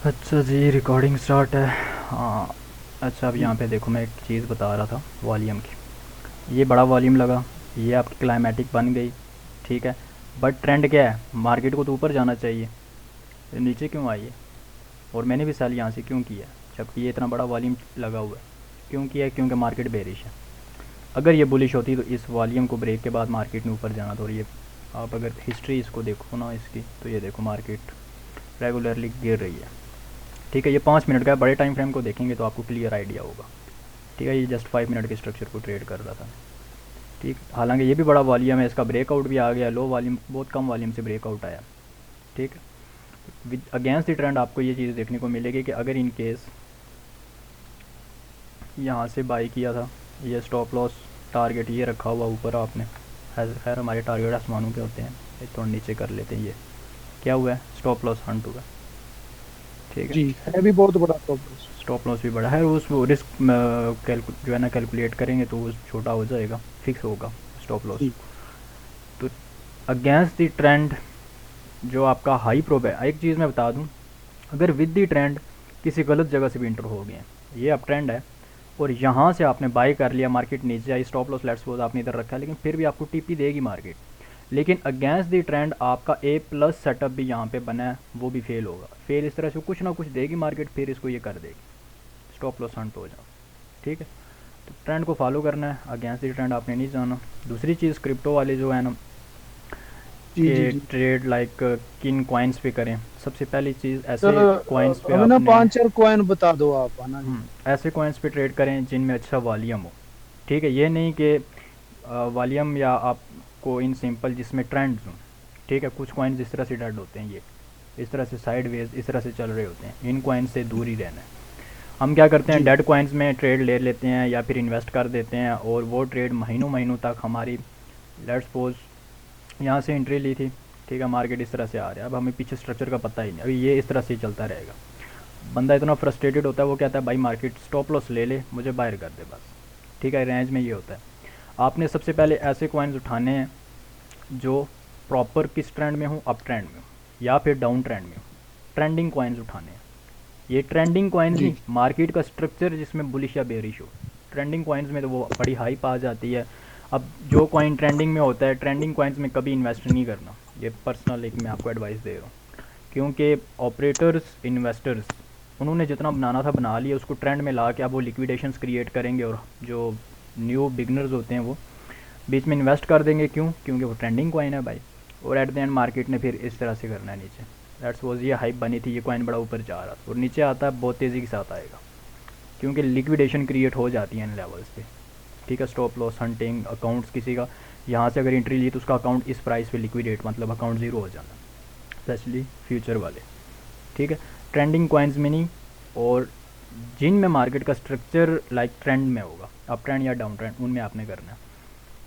अच्छा जी, recording start है। हाँ। अच्छा, अब यहाँ पे देखो, मैं एक चीज़ बता रहा था वॉल्यूम की। ये बड़ा वॉल्यूम लगा, ये आपकी क्लाइमेटिक बन गई, ठीक है। बट ट्रेंड क्या है, मार्केट को तो ऊपर जाना चाहिए, ये नीचे क्यों आई है? और मैंने भी सेल यहाँ से क्यों किया है, जबकि ये इतना बड़ा वॉल्यूम लगा हुआ है? क्यों किया है? क्योंकि मार्केट बेरिश है। अगर ये बुलिश होती तो इस वॉल्यूम को ब्रेक के बाद मार्केट ने ऊपर जाना था। और ये आप अगर हिस्ट्री इसको देखो ना इसकी, तो ये देखो मार्केट रेगुलरली गिर रही है, ठीक है। ये 5 मिनट का है, बड़े टाइम फ्रेम को देखेंगे तो आपको क्लियर आइडिया होगा, ठीक है। ये जस्ट 5 मिनट के स्ट्रक्चर को ट्रेड कर रहा था, ठीक। हालांकि ये भी बड़ा वॉल्यूम है, इसका ब्रेकआउट भी आ गया, लो वॉल्यूम, बहुत कम वॉल्यूम से ब्रेकआउट आया, ठीक। विद अगेंस्ट द ट्रेंड आपको ये चीज़ देखने को मिलेगी कि अगर इन केस यहाँ से बाई किया था, ये स्टॉप लॉस टारगेट ये रखा हुआ ऊपर आपने, खैर हमारे टारगेट आसमानों के होते हैं, ये थोड़ा नीचे कर लेते हैं। ये क्या हुआ है, स्टॉप लॉस हंट हुआ, ठीक है। जी, है भी बहुत बड़ा प्रॉब्लम। स्टॉप लॉस भी बड़ा है, उस रिस्क जो है ना कैलकुलेट करेंगे तो वो छोटा हो जाएगा, फिक्स होगा स्टॉप लॉस। जी। तो अगेंस्ट द ट्रेंड जो आपका हाई प्रोब है, एक चीज़ मैं बता दूं, अगर विद द ट्रेंड किसी गलत जगह से भी इंटर हो गए, ये अप ट्रेंड है और यहाँ से आपने बाई कर लिया, मार्केट नीचे आई, स्टॉप लॉस लेट्स सपोज आपने इधर रखा है, लेकिन फिर भी आपको टीपी देगी मार्केट। लेकिन अगेंस्ट द ट्रेंड आपका ए प्लस सेटअप भी यहाँ पे बना है, वो भी फेल होगा। फेल इस तरह से कुछ ना कुछ देगी मार्केट, फिर इसको ये कर देगी, स्टॉप लॉस हंट हो जाओ, ठीक है। तो ट्रेंड को फॉलो करना है, अगेंस्ट द ट्रेंड आपने नहीं जाना। दूसरी चीज़, क्रिप्टो वाले जो है ना, जी जी कि जी। ट्रेड लाइक किन कॉइन्स पे करें। सबसे पहली चीज़, तो ऐसे कॉइन्स पे हमें ना आपने, 5 4 कॉइन बता दो आप, है ना जी। ऐसे कॉइन्स पे ट्रेड करें जिनमें अच्छा वॉल्यूम हो, ठीक है। ये नहीं कि वॉल्यूम या आपको इन सिंपल जिसमें ट्रेंड्स हों, ठीक है। कुछ कॉइन्स इस तरह से डेड होते हैं, ये इस तरह से साइड वेज इस तरह से चल रहे होते हैं, इन कॉइन्स से दूर ही रहना है। हम क्या करते हैं, जी डेड कॉइन्स में ट्रेड ले लेते हैं या फिर इन्वेस्ट कर देते हैं, और वो ट्रेड महीनों महीनों तक हमारी, लेट्स सपोज यहाँ से एंट्री ली थी, ठीक है। मार्केट इस तरह से आ रहा है, अब हमें पीछे स्ट्रक्चर का पता ही नहीं, अभी ये इस तरह से ही चलता रहेगा। बंदा इतना फ्रस्ट्रेटेड होता है, वो कहता है भाई मार्केट स्टॉप लॉस ले ले, मुझे बाहर कर दे बस, ठीक है। रेंज में ये होता है। आपने सबसे पहले ऐसे कॉइन्स उठाने हैं जो प्रॉपर किस ट्रेंड में हो, अप ट्रेंड में हो या फिर डाउन ट्रेंड में हो, ट्रेंडिंग कॉइन्स उठाने हैं। ये ट्रेंडिंग कॉइन्स जी। नहीं, मार्केट का स्ट्रक्चर जिसमें बुलिश या बेरिश हो। ट्रेंडिंग कॉइन्स में तो वो बड़ी हाइप आ जाती है। अब जो कॉइन ट्रेंडिंग में होता है, ट्रेंडिंग कॉइन्स में कभी इन्वेस्ट नहीं करना, ये पर्सनल एक मैं आपको एडवाइस दे रहा हूँ। क्योंकि ऑपरेटर्स, इन्वेस्टर्स, उन्होंने जितना बनाना था बना लिया, उसको ट्रेंड में ला के अब वो लिक्विडेशंस क्रिएट करेंगे, और जो न्यू बिगनर्स होते हैं वो बीच में इन्वेस्ट कर देंगे। क्यों? क्योंकि वो ट्रेंडिंग कॉइन है भाई। और एट द एंड मार्केट ने फिर इस तरह से करना है नीचे, दैट्स वॉज, ये हाइप बनी थी, ये कॉइन बड़ा ऊपर जा रहा था, और नीचे आता है बहुत तेज़ी के साथ आएगा, क्योंकि लिक्विडेशन क्रिएट हो जाती है इन लेवल्स पे, ठीक है। स्टॉप लॉस हंटिंग, अकाउंट्स किसी का यहाँ से अगर एंट्री ली तो उसका अकाउंट इस प्राइस पे लिक्विडेट, मतलब अकाउंट ज़ीरो हो जाना, स्पेशली फ्यूचर वाले, ठीक है। ट्रेंडिंग कॉइन्स में नहीं, और जिन में मार्केट का स्ट्रक्चर लाइक ट्रेंड में होगा, अप ट्रेंड या डाउन ट्रेंड, उनमें आपने करना है।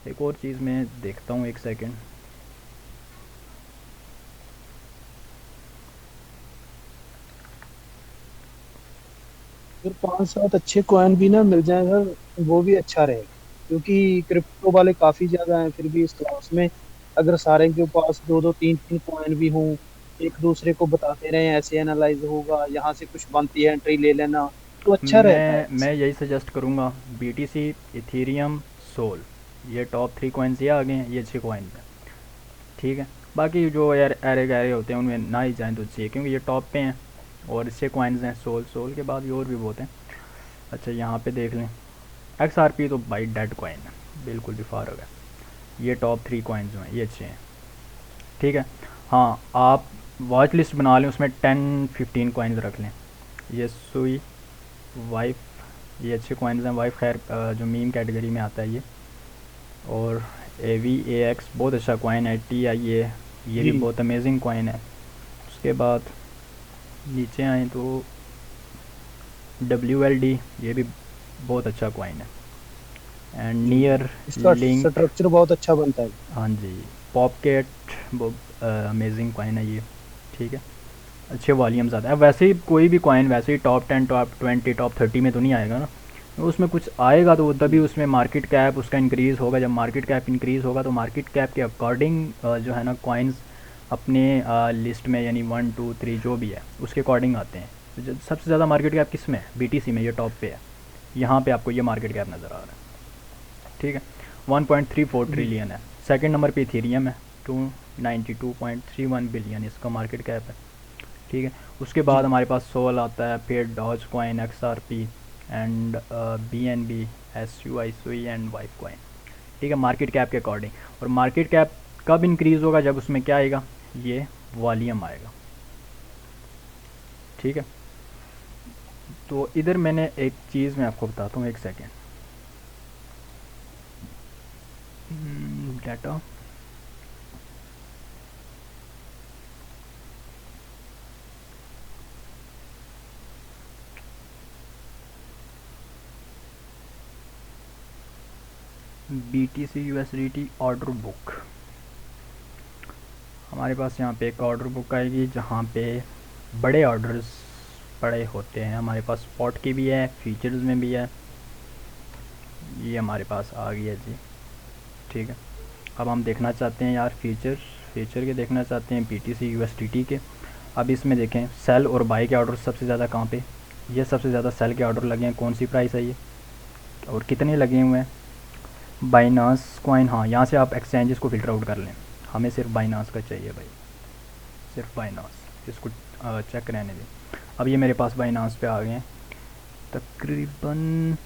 एक और चीज़ मैं देखता हूँ, एक सेकेंड। अगर 5 7 अच्छे कॉइन भी ना मिल जाए सर, वो भी अच्छा रहेगा, क्योंकि क्रिप्टो वाले काफी ज्यादा हैं। फिर भी इस क्लास में अगर सारे के पास 2 2 3 3 कॉइन भी हों, एक दूसरे को बताते रहे ऐसे एनालाइज होगा, यहाँ से कुछ बनती है एंट्री ले लेना, तो अच्छा रहता है मैं ऐसे। यही सजेस्ट करूँगा, BTC, इथेरियम, सोल, ये टॉप 3 कॉइन्स ये आ गए हैं, ये अच्छे कॉइन्स हैं, ठीक है। बाकी जो यार एरे गैरे होते हैं उनमें ना ही जाएँ तो चाहिए, क्योंकि ये टॉप पे हैं और अच्छे कॉइन्स हैं। सोल, सोल के बाद भी और भी बहुत हैं। अच्छा, यहाँ पे देख लें, XRP तो भाई डेड कॉइन है, बिल्कुल भी फारग है। ये टॉप 3 कॉइन्स जो हैं ये अच्छे हैं, ठीक है। हाँ, आप वॉच लिस्ट बना लें, उसमें 10 15 कॉइन्स रख लें। ये सुई, वाइफ, ये अच्छे कॉइन्स हैं। वाइफ खैर जो मीम कैटेगरी में आता है ये। और AVAX बहुत अच्छा कॉइन है। TIA, ये भी जी। बहुत अमेजिंग कॉइन है। उसके बाद नीचे आए तो WLD, ये भी बहुत अच्छा कॉइन है। एंड जी नियर इसका लिंक, स्ट्रक्चर बहुत अच्छा बनता है। हाँ जी, पॉपकेट, वो अमेजिंग कॉइन है ये, ठीक है। अच्छे वॉल्यूम्स आते हैं। अब वैसे ही कोई भी कॉइन वैसे ही टॉप 10, टॉप 20, टॉप 30 में तो नहीं आएगा ना, तो उसमें कुछ आएगा तो तभी उसमें मार्केट कैप उसका इंक्रीज़ होगा। जब मार्केट कैप इंक्रीज़ होगा तो मार्केट कैप के अकॉर्डिंग जो है ना कॉइन्स अपने लिस्ट में, यानी 1 2 3 जो भी है उसके अकॉर्डिंग आते हैं। तो सबसे ज़्यादा मार्केट कैप किस में है? BTC में, ये टॉप पे है। यहाँ पे आपको ये मार्केट कैप नज़र आ रहा है, ठीक है। 1.34 जी ट्रिलियन है। सेकंड नंबर पे इथेरियम है, 292.31 बिलियन इसका मार्केट कैप है, ठीक है। उसके बाद जी हमारे पास सोल आता है, फिर Doge coin, XRP and BNB, SUI and wif coin, ठीक है, मार्केट कैप के अकॉर्डिंग। और मार्केट कैप कब इंक्रीज़ होगा? जब उसमें क्या आएगा, ये वॉल्यूम आएगा, ठीक है। तो इधर मैंने एक चीज़ मैं आपको बताता हूँ, एक second. Data BTC USDT order book, हमारे पास यहाँ पे एक ऑर्डर बुक आएगी जहाँ पे बड़े ऑर्डर्स पड़े होते हैं। हमारे पास स्पॉट की भी है, फीचर्स में भी है। ये हमारे पास आ गई है जी, ठीक है। अब हम देखना चाहते हैं यार फीचर के देखना चाहते हैं BTC USDT के। अब इसमें देखें सेल और बाई के ऑर्डर सबसे ज़्यादा कहाँ पे? ये सबसे ज़्यादा सेल के ऑर्डर लगे हैं। कौन सी प्राइस है ये और कितने लगे हुए हैं? बाइनांस कॉइन, हाँ, यहाँ से आप एक्सचेंजेस को फ़िल्टर आउट कर लें। हमें सिर्फ बाइनांस का चाहिए भाई, सिर्फ बाइनांस, इसको चेक रहने दें। अब ये मेरे पास बाइनांस पे आ गए हैं तकरीबन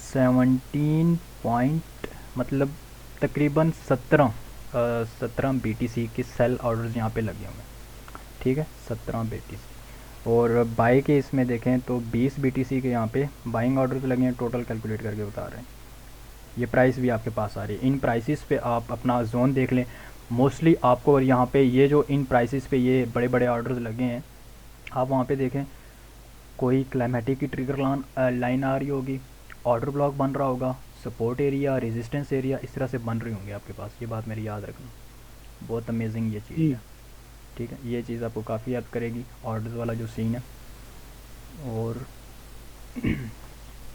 17 पॉइंट, मतलब तकरीबन 17 BTC के सेल ऑर्डर्स यहाँ पे लगे हुए हैं, ठीक है, 17 BTC। और बाई के इसमें देखें तो 20 BTC के यहाँ पे बाइंग ऑर्डर्स लगे हैं, टोटल कैलकुलेट करके बता रहे हैं। ये प्राइस भी आपके पास आ रही है। इन प्राइसेस पे आप अपना जोन देख लें, मोस्टली आपको। और यहाँ पे ये जो इन प्राइसेस पे ये बड़े बड़े ऑर्डर्स लगे हैं, आप वहाँ पे देखें कोई क्लाइमेटिक की ट्रिगर लाइन आ रही होगी, ऑर्डर ब्लॉक बन रहा होगा, सपोर्ट एरिया, रेजिस्टेंस एरिया इस तरह से बन रही होंगी आपके पास। ये बात मेरी याद रखना, बहुत अमेजिंग ये चीज़ जी है, ठीक है। ये चीज़ आपको काफ़ी हेल्प करेगी, ऑर्डर्स वाला जो सीन है। और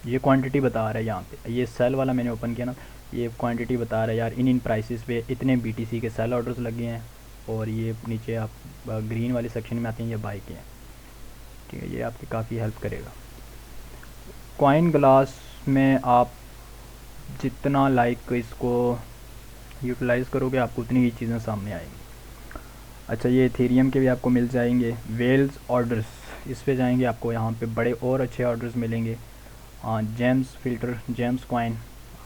ये क्वांटिटी बता रहा है यहाँ पे, ये सेल वाला मैंने ओपन किया ना, ये क्वांटिटी बता रहा है यार इन प्राइसेस पे इतने BTC के सेल ऑर्डर्स लगे हैं। और ये नीचे आप ग्रीन वाले सेक्शन में आते हैं, ये बाई के हैं, ठीक है। ये आपकी काफ़ी हेल्प करेगा। कॉइन ग्लास में आप जितना लाइक इसको यूटिलाइज़ करोगे आपको उतनी ही चीज़ें सामने आएंगी। अच्छा, ये इथेरियम के भी आपको मिल जाएंगे। वेल्स ऑर्डर्स, इस पे जाएंगे आपको यहाँ पे बड़े और अच्छे ऑर्डर्स मिलेंगे। हाँ, जेम्स कॉइन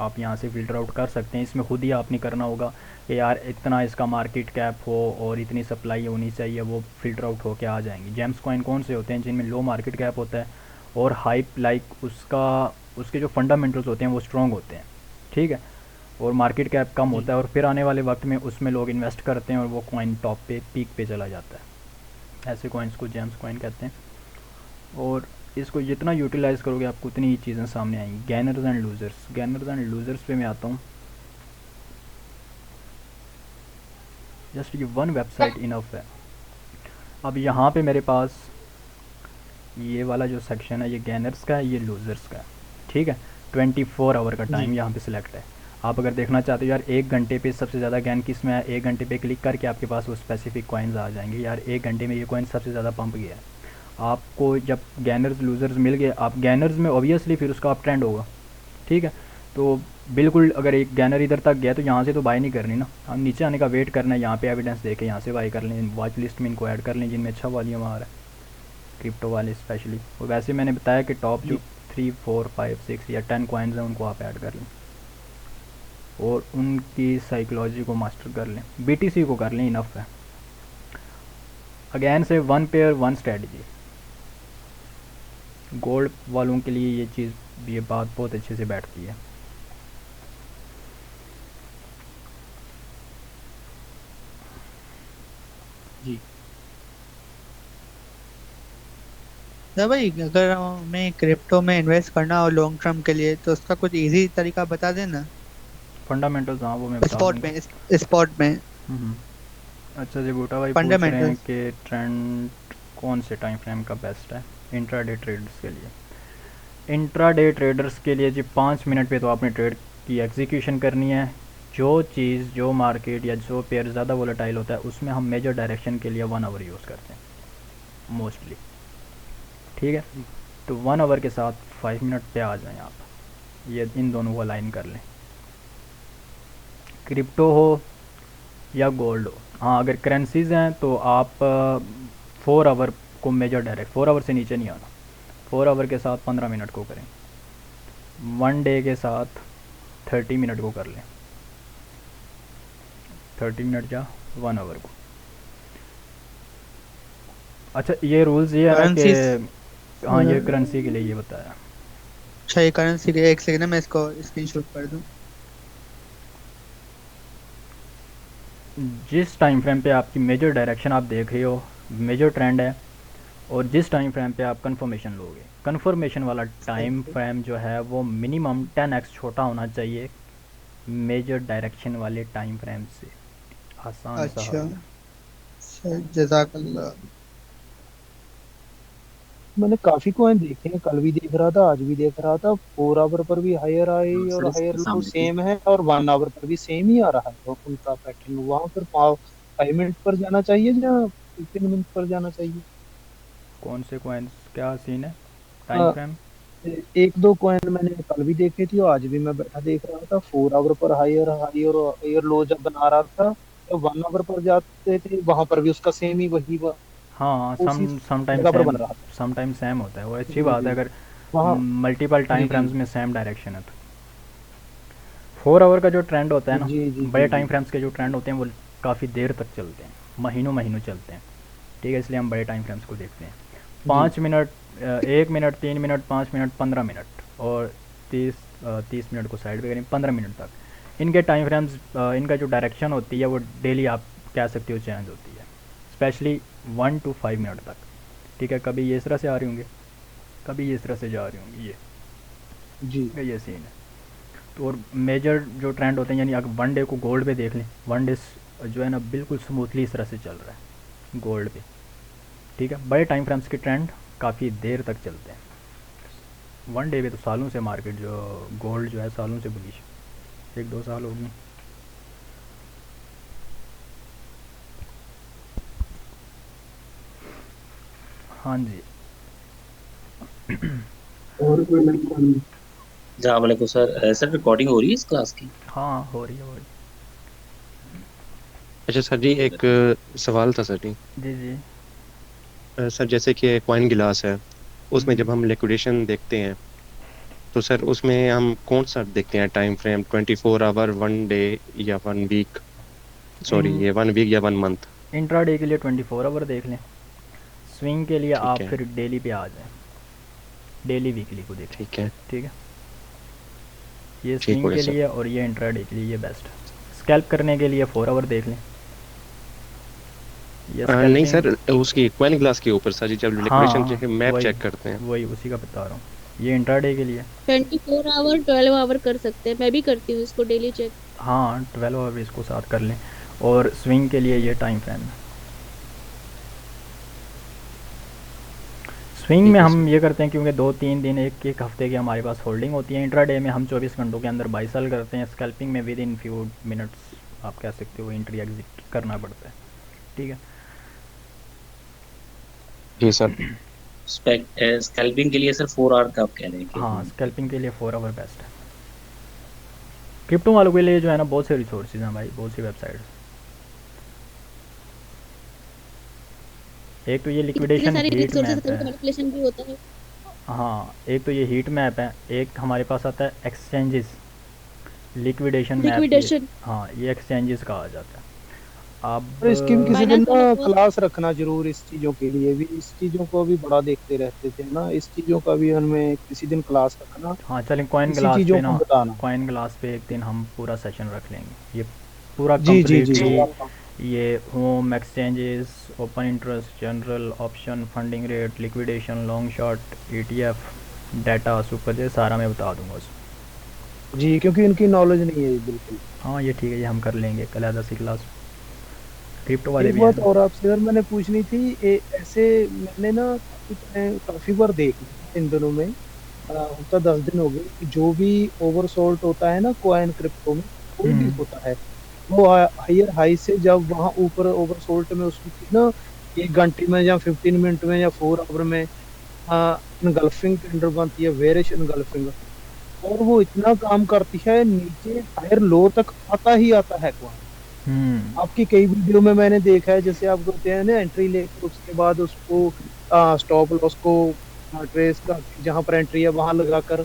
आप यहाँ से फ़िल्टर आउट कर सकते हैं। इसमें खुद ही आपने करना होगा कि यार इतना इसका मार्केट कैप हो और इतनी सप्लाई होनी चाहिए, वो फ़िल्टर आउट होके आ जाएंगी। जेम्स कॉइन कौन से होते हैं? जिनमें लो मार्केट कैप होता है और हाइप लाइक उसके जो फंडामेंटल्स होते हैं वो स्ट्रॉन्ग होते हैं, ठीक है, और मार्केट कैप कम जी होता है। और फिर आने वाले वक्त में उसमें लोग इन्वेस्ट करते हैं और वो कॉइन टॉप पे पीक पे चला जाता है। ऐसे कॉइन्स को जेम्स कॉइन कहते हैं। और इसको जितना यूटिलाइज़ करोगे आपको उतनी ही चीज़ें सामने आएंगी। गैनर्स एंड लूज़र्स पे मैं आता हूँ। जस्ट ये वन वेबसाइट इनफ है। अब यहाँ पे मेरे पास ये वाला जो सेक्शन है ये गैनर्स का है, ये लूज़र्स का है, ठीक है। 24 आवर का जी टाइम यहाँ पे सिलेक्ट है। आप अगर देखना चाहते हो यार 1 घंटे पे सबसे ज़्यादा गैन किस में है, 1 घंटे पे क्लिक करके आपके पास वो स्पेसिफिक कॉइन्स आ जाएंगे। यार 1 घंटे में ये कॉइन सबसे ज़्यादा पंप गया है। आपको जब गैनर्स लूज़र्स मिल गए, आप गैनर्स में ऑब्वियसली फिर उसका अप ट्रेंड होगा, ठीक है। तो बिल्कुल अगर एक गैनर इधर तक गया तो यहाँ से तो बाय नहीं करनी ना, हम नीचे आने का वेट करना है। यहाँ पे एविडेंस देके यहाँ से बाय कर लें, वॉच लिस्ट में इनको ऐड कर लें जिनमें अच्छा वॉल्यूम आ रहा है, क्रिप्टो वाले स्पेशली। और वैसे मैंने बताया कि टॉप जो जी 3, 4, 5, 6 या 10 कॉइन्स हैं उनको आप ऐड कर लें और उनकी साइकोलॉजी को मास्टर कर लें। BTC को कर लें, इनफ है। अगेन से 1 पेयर 1 स्ट्रेटजी, गोल्ड वालों के लिए ये चीज़, ये बात बहुत अच्छे से बैठती है। जी तो भाई अगर हमें क्रिप्टो में इन्वेस्ट करना हो लॉन्ग टर्म के लिए तो उसका कुछ इजी तरीका बता देना। फंडामेंटल्स, हाँ वो मैं बता स्पॉट दूंगा। में स्पॉट में हम्म। अच्छा जी, बूटा भाई पूछ रहे हैं फंडामेंटल्स। कि ट्रेंड कौन से टाइम फ्रेम का बेस्ट है इंट्राडे ट्रेडर्स के लिए? इंट्राडे ट्रेडर्स के लिए जी 5 मिनट पे तो आपने ट्रेड की एग्जीक्यूशन करनी है। जो चीज़, जो मार्केट या जो पेयर ज़्यादा वोलेटाइल होता है उसमें हम मेजर डायरेक्शन के लिए 1 आवर यूज़ करते हैं मोस्टली, ठीक है, तो 1 आवर के साथ 5 मिनट पे आ जाएं आप, ये इन दोनों को अलाइन कर लें, क्रिप्टो हो या गोल्ड हो। हाँ, अगर करेंसीज हैं तो आप 4 आवर को मेजर डायरेक्ट, 4 आवर से नीचे नहीं आना, 4 आवर के साथ 15 मिनट को करें, 1 डे के साथ 30 मिनट को कर लें, 30 मिनट या 1 आवर को। अच्छा, ये रूल्स ये है ना करेंसीज कि हाँ, ये करेंसी के लिए ये बताया। अच्छा, ये करेंसी के एक सेकंड मैं इसको स्क्रीनशॉट कर दूं। जिस टाइम फ्रेम पे आपकी मेजर डायरेक्शन आप देख रहे हो, मेजर ट्रेंड है, और जिस टाइम फ्रेम पे आप कंफर्मेशन लोगे, कंफर्मेशन वाला टाइम फ्रेम जो है वो मिनिमम 10x छोटा होना चाहिए मेजर डायरेक्शन वाले टाइम फ्रेम से। आसान सा अच्छा, हल है। जज़ाकल्लाह। मैंने काफी कॉइन देखे हैं, कल भी देख रहा था, आज भी देख रहा था, 4 आवर पर भी हायर हाई और सर हायर लो अस्सलाम वालेकुम। सेम है, और 1 आवर पर भी सेम ही आ रहा है, और उनका पैटर्न वहां पर 5 मिनट पर जाना चाहिए या 15 मिनट पर जाना चाहिए। कौन से कॉइन्स, क्या सीन है टाइम हाँ, फ्रेम? एक दो कॉइन मैंने कल भी देखे थी और आज भी मैं बैठा देख रहा था, 4 आवर पर हायर हाई और हायर लो जब बना रहा था, तो 1 आवर पर जाते थे वहां पर भी उसका सेम ही वही हाँ, उसी समटाइम जगह पर सेम, बन रहा था। समटाइम सेम होता है, वो अच्छी जी बात है जी। अगर वहाँ। मल्टीपल जी टाइम जी फ्रेम्स में सेम डायरेक्शन है तो। 4 आवर का जो ट्रेंड होता है ना, जी जी बड़े जी टाइम जी। फ्रेम्स के जो ट्रेंड होते हैं वो काफ़ी देर तक चलते हैं, महीनों महीनों चलते हैं। ठीक है, इसलिए हम बड़े टाइम फ्रेम्स को देखते हैं। जी 5 minute, 1 minute, 3 minute, 5 minute, 15 minute और 30 मिनट को साइड पे करें 15 मिनट तक। इनके टाइम फ्रेम्स, इनका जो डायरेक्शन होती है वो डेली आप कह सकते हो चेंज होती है, स्पेशली 1 to 5 मिनट तक। ठीक है, कभी ये इस तरह से आ रही होंगे, कभी ये इस तरह से जा रही होंगी, जी ये सीन है। तो और मेजर जो ट्रेंड होते हैं, यानी अगर 1 डे को गोल्ड पे देख लें, 1 डे जो है ना बिल्कुल स्मूथली इस तरह से चल रहा है गोल्ड पे। ठीक है, बड़े टाइम फ्रेम्स के ट्रेंड काफ़ी देर तक चलते हैं। 1 डे पे तो सालों से मार्केट जो गोल्ड जो है सालों से बुलिश, 1-2 साल हो गए। हाँ जी। और कोई नहीं। अस्सलाम वालेकुम सर। सर रिकॉर्डिंग हो रही है इस क्लास की? हाँ, हो रही है, हो रही अच्छा सर जी, एक सवाल था सर जी। जी जी। सर जैसे कि कॉइन गिलास है, उसमें हम्म, जब हम लिक्विडेशन देखते हैं तो सर उसमें हम कौन सा देखते हैं टाइम फ्रेम, 24 आवर, 1 डे या 1 वीक, सॉरी इन ये 1 वीक या 1 मंथ? इंट्राडे के लिए 24 आवर देख लें, स्विंग के लिए ठीक आप है, फिर डेली पे आ जाएं, डेली वीकली को देखें। ठीक है, ठीक है, ये ठीक हो स्विंग गया के सर। लिए और ये इंट्राडे के लिए ये बेस्ट है। स्कैल्प करने के लिए 4 आवर देख लें, ये नहीं स्कैल्पिंग। सर, उसकी कॉइन गिलास के ऊपर सर जी, जब लिक्विडेशन हाँ, चेक मैप वही चेक करते हैं। वही उसी का बता रहा हूँ, ये इंट्राडे के लिए। 24 आवर 12 आवर कर सकते हैं, मैं भी करती हूँ इसको डेली चेक। हाँ, 12 आवर इसको साथ कर लें, और स्विंग के लिए ये टाइम फ्रेम है। स्विंग ठीक में है हम सर। ये करते हैं क्योंकि 2-3 दिन, एक हफ्ते की हमारे पास होल्डिंग होती है। इंट्राडे में हम 24 घंटों के अंदर बाई सेल करते हैं। स्कैल्पिंग में विद इन फ्यू मिनट्स आप कह सकते हो एंट्री एग्जिट करना पड़ता है। ठीक है, जी सर। स्कैल्पिंग के लिए सर 4 आवर का आप कह रहे हैं कि हाँ, स्कैल्पिंग के लिए 4 आवर बेस्ट है। क्रिप्टो वालों के लिए जो है ना बहुत से रिसोर्सेज हैं भाई, बहुत सी वेबसाइट्स। एक तो ये इतने लिक्विडेशन सारे हीट रिसोर्सेज मैप तभी है। तो मैनिपुलेशन भी होता है। हाँ, एक तो ये हीट मैप है, एक हमारे पास आता है एक्सचेंजेस लिक्विडेशन मैप ये। लिक्विडेशन हाँ, ये एक्सचेंजेस कहा जाता है। अब और इसकी भी किसी दिन बाइनेंस वाले ना बहुत। क्लास रखना जरूर, इस चीजों के लिए भी, इस चीजों को भी बड़ा देखते रहते थे ना, इस चीजों का भी हमें किसी दिन क्लास रखना, हाँ चलें, कॉइन इसी ग्लास चीजों पे को ना, बताना। कॉइन ग्लास पे एक दिन हम पूरा सेशन रख लेंगे, ये पूरा जी जी जी। कम्प्लीटली। ये home, exchanges, open interest, general, option, funding rate, liquidation, long short, ETF, data, super, ये सारा मैं बता दूंगा उसमें। जी, क्योंकि इनकी नॉलेज नहीं है बिल्कुल। हाँ, ये ठीक है, ये हम कर लेंगे कल सी क्लास। क्रिप्टो वाले एक भी हैं बात ना। और आपसे अगर मैंने पूछनी थी, ऐसे मैंने ना काफी बार देख लिया इन दिनों में, हफ्ता 10 दिन हो गए कि जो भी ओवरसोल्ट होता है ना कॉइन क्रिप्टो में, कोई भी हम्म, होता है, वो हायर हाई से जब वहां ऊपर ओवरसोल्ट में उसकी ना 1 घंटे में या 15 मिनट में या 4 आवर में इनगल्फिंग कैंडल बनती है, वेरिश इनगल्फिंग, और वो इतना काम करती है, नीचे हायर लो तक आता ही आता है कॉइन। हम्म। आपकी कई वीडियो में मैंने देखा है, जैसे आप करते हैं ना एंट्री लेकर उसके बाद उसको स्टॉप लॉस को ट्रेस का जहां पर एंट्री है वहां लगाकर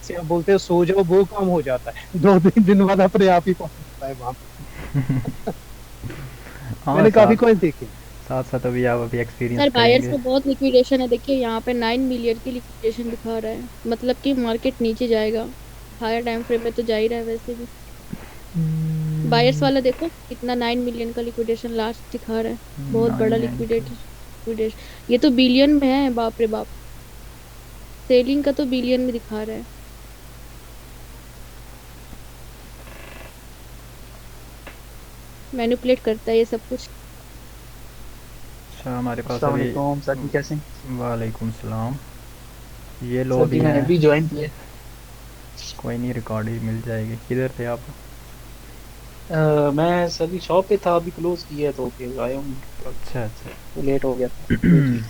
से आप बोलते हैं सो जाओ, वो काम हो जाता है 2-3 दिन बाद अपने आप ही पहुंच जाता है वहां पे। हाँ, मैंने काफी साथ कॉइन देखे। साथ साथ अभी आप अभी एक्सपीरियंस सर बायर्स करेंगे। को बहुत लिक्विडेशन है, देखिए यहाँ पे 9 मिलियन की लिक्विडेशन दिखा रहा है, मतलब कि मार्केट नीचे जाएगा। हायर टाइम फ्रेम में तो जा ही रहा है वैसे भी। बायर्स वाला देखो कितना 9 मिलियन का लिक्विडेशन लास्ट दिखा रहा है, बहुत बड़ा 9 लिक्विडेशन। ये तो बिलियन में है, बाप रे बाप। सेलिंग का तो बिलियन में दिखा रहा है। मैनिपुलेट करता है ये सब कुछ। अच्छा, हमारे पास अस्सलाम अभी वालेकुम सर जी, कैसे हैं? वालेकुम सलाम। ये लो सर अभी जी मैंने हैं। अभी ज्वाइन किया है। कोई नहीं, रिकॉर्ड ही मिल जाएगी। किधर थे आप? मैं सर जी शॉप पे था, अभी क्लोज किया है तो फिर आया हूँ, अच्छा अच्छा। तो लेट हो गया था। जी जी।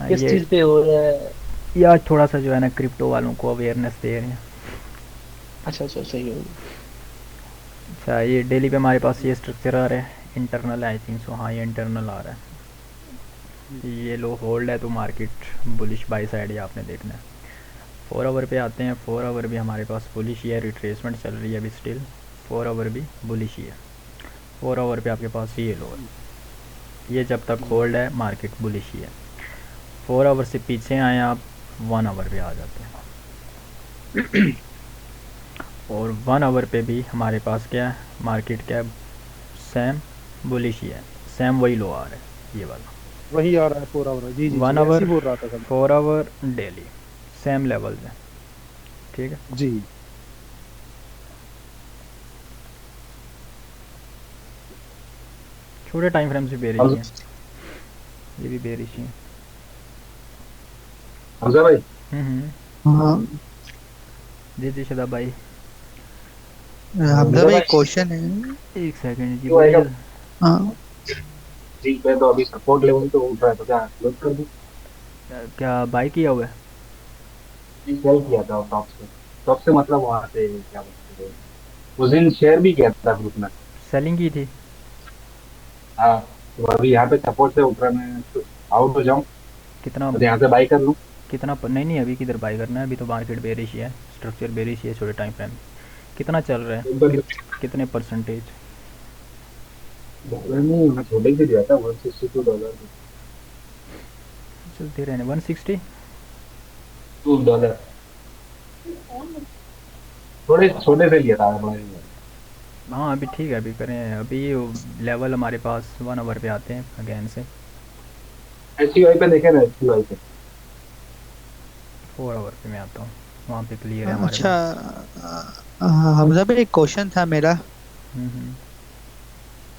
किस ये चीज़ पे हो रहा है? यार थोड़ा सा जो है ना क्रिप्टो वालों को अवेयरनेस दे रहे हैं। अच्छा अच्छा, सही हो गया। अच्छा, ये डेली पे हमारे पास ये स्ट्रक्चर आ रहा है, इंटरनल आई थिंक सो। हाँ, ये इंटरनल आ रहा है। ये लो होल्ड है तो मार्केट बुलिश बाई साइड ही आपने देखना है। 4 आवर पे आते हैं। 4 आवर भी हमारे पास बुलिश ही है, रिट्रेसमेंट चल रही है अभी स्टिल। 4 आवर भी बुलिश ही है। 4 आवर पे आपके पास ये लो है, ये जब तक होल्ड है मार्केट बुलिश ही है। 4 आवर से पीछे आए आप, 1 आवर पे आ जाते हैं। और 1 आवर पे भी हमारे पास क्या है, मार्केट क्या है, सेम बुलिश ही है। सेम वही लो आ रहा है, ये वाला वही आ रहा है 4 आवर। जी जी 1 जी, ऐसे आवर, ही बोल रहा था sir. 4 hour daily same level है। ठीक है। जी। छोटे टाइम फ्रेम से बेरिश हैं, ये भी बेरिश ही हैं। हमजा भाई, हाँ जी जी शदाब भाई। हमजा भाई, क्वेश्चन है। एक सेकंड जी, क्यों आएगा? बोलिए। हाँ जी पे तो अभी सपोर्ट लेवल तो उठ रहा है, तो क्या क्लोज कर दूं? क्या बाई किया हुआ है? जी सेल किया था टॉप से मतलब वहां से क्या बोलते हैं, उस दिन शेयर भी किया था ग्रुप में। सेलिंग की थी? हाँ, तो अभी यहाँ पे सपोर्ट से उठ रहा है, मैं तो आउट हो जाऊँ कितना? तो यहाँ से बाई कर लूँ? नहीं नहीं, अभी किधर बाई करना है, अभी तो मार्केट बेरिश ही है, स्ट्रक्चर बेरिश ही है छोटे टाइम फ्रेम। कितना चल रहा है? एकदम कितने परसेंटेज? डॉलर नहीं, मैं छोटे से दिया था $162, चलते रहने। 160। $2 थोड़े छोटे से लिया था, बड़ा नहीं लिया। हाँ अभी ठीक है, अभी करें। अभी लेवल हमारे पास 1 आवर पे आते हैं अगेन से। SCY पे देखे ना, SCY पे 4 आवर पे मैं आता हूँ, वहाँ पे क्लियर है हमारे अच्छा, पास। हमजा भाई एक क्वेश्चन था मेरा। हम्म।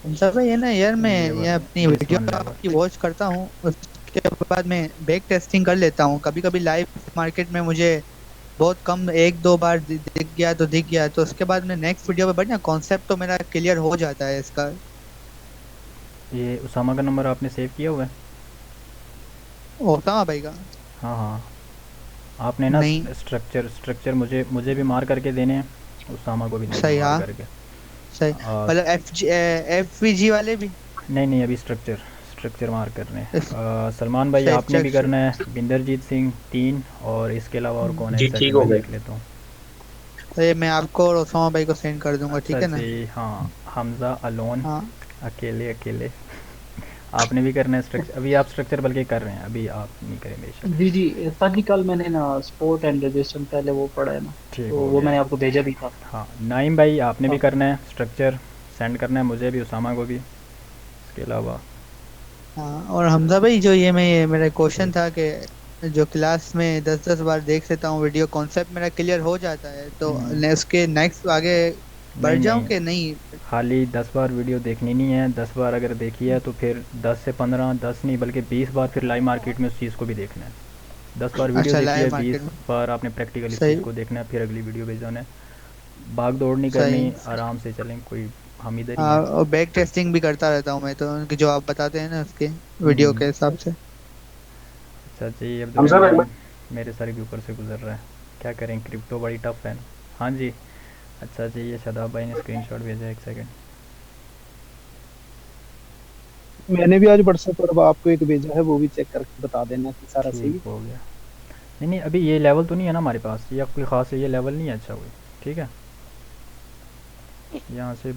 हमजा भाई, है ना यार, मैं ये ये वाला, अपनी this वीडियो one level। आपकी वॉच करता हूँ, उसके बाद मैं बैक टेस्टिंग कर लेता हूँ। कभी कभी लाइव मार्केट में मुझे बहुत कम, 1-2 बार दिख गया तो दिख गया, तो उसके बाद मैं नेक्स्ट वीडियो पे बढ़िया कॉन्सेप्ट तो मेरा क्लियर हो जाता है इसका। ये उसामा का नंबर आपने सेव किया हुआ है? ओसामा भाई का? हाँ हाँ, आपने ना नहीं। स्ट्रक्चर मुझे भी मार करके देने हैं, उसामा को भी देने सही, मार हाँ करके। सही। और मतलब FVG वाले भी? नहीं अभी स्ट्रक्चर मार करने हैं। सलमान भाई सही, आपने भी चेक। करना है, बिंदरजीत सिंह 3, और इसके अलावा और कौन है? जी एक ठीक सेकंड हो में गए। देख लेता हूँ। तो ये मैं आपको और ओसामा भाई को सेंड कर दूंगा, अच्छा ठीक है ना? जी, हाँ, हमज़ा अलोन, हाँ अकेले आपने भी करना है स्ट्रक्चर। अभी आप स्ट्रक्चर बल्कि कर रहे हैं, अभी आप नहीं करें बेशक। जी जी सर जी, कल मैंने ना स्पोर्ट एंड रजिस्ट्रेशन पहले वो पढ़ा है ना, ठीक तो हो वो गया। मैंने आपको भेजा भी था। हाँ नाइम भाई, आपने भी हाँ करना है स्ट्रक्चर, सेंड करना है मुझे भी, उसामा को भी, इसके अलावा। हाँ। और हमजा भाई, जो ये मेरा क्वेश्चन था कि जो क्लास में 10-10 बार देख लेता हूँ वीडियो, कॉन्सेप्ट मेरा क्लियर हो जाता है, तो उसके नेक्स्ट आगे बढ़ नहीं जाऊँ नहीं, कि नहीं? खाली 10 बार वीडियो देखनी नहीं है। 10 बार अगर देखी है तो फिर 10 से 15, 10 नहीं बल्कि 20 बार फिर लाइव मार्केट में उस चीज़ को भी देखना है। 10 बार वीडियो अच्छा, देखी है, लाइव मार्केट 20 में। बार आपने प्रैक्टिकल इस सही चीज़ को देखना है, फिर अगली वीडियो पे जाना है। भाग दौड़ नहीं सही। करनी, आराम से चलें, कोई हम इधर ही हाँ, हैं। और बैक टेस्टिंग भी करता रहता हूँ मैं तो, उनकी जो आप बताते हैं ना उसके वीडियो हम्म। के हिसाब से। अच्छा जी, अब हम सब एक मेरे सर के ऊपर से गुजर रहा है, क्या करें, क्रिप्टो बड़ी टफ है। हाँ जी। अच्छा जी, ये शादाब भाई ने स्क्रीनशॉट भेजा है, एक सेकंड। मैंने भी आज व्हाट्सएप पर आपको एक भेजा है, वो भी चेक करके बता देना कि सारा सही ठीक हो गया। नहीं नहीं, अभी ये लेवल तो नहीं है ना हमारे पास, ये कोई ख़ास है, ये लेवल नहीं है। अच्छा हुई, ठीक है। यहाँ से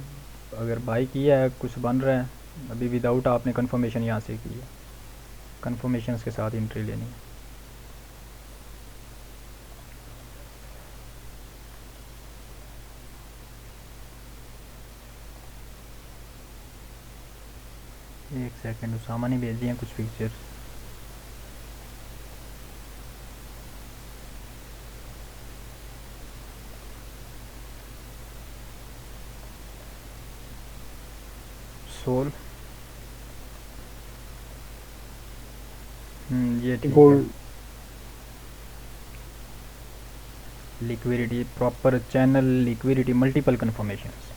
अगर बाई किया है, कुछ बन रहा है अभी विदाउट आपने कंफर्मेशन यहाँ से की है, कंफर्मेशन के साथ एंट्री लेनी है। एक सेकंड, उसामा ने भेजी हैं कुछ पिक्चर्स। सोल, ये ठीक है। Gold liquidity, proper channel liquidity, multiple conformations,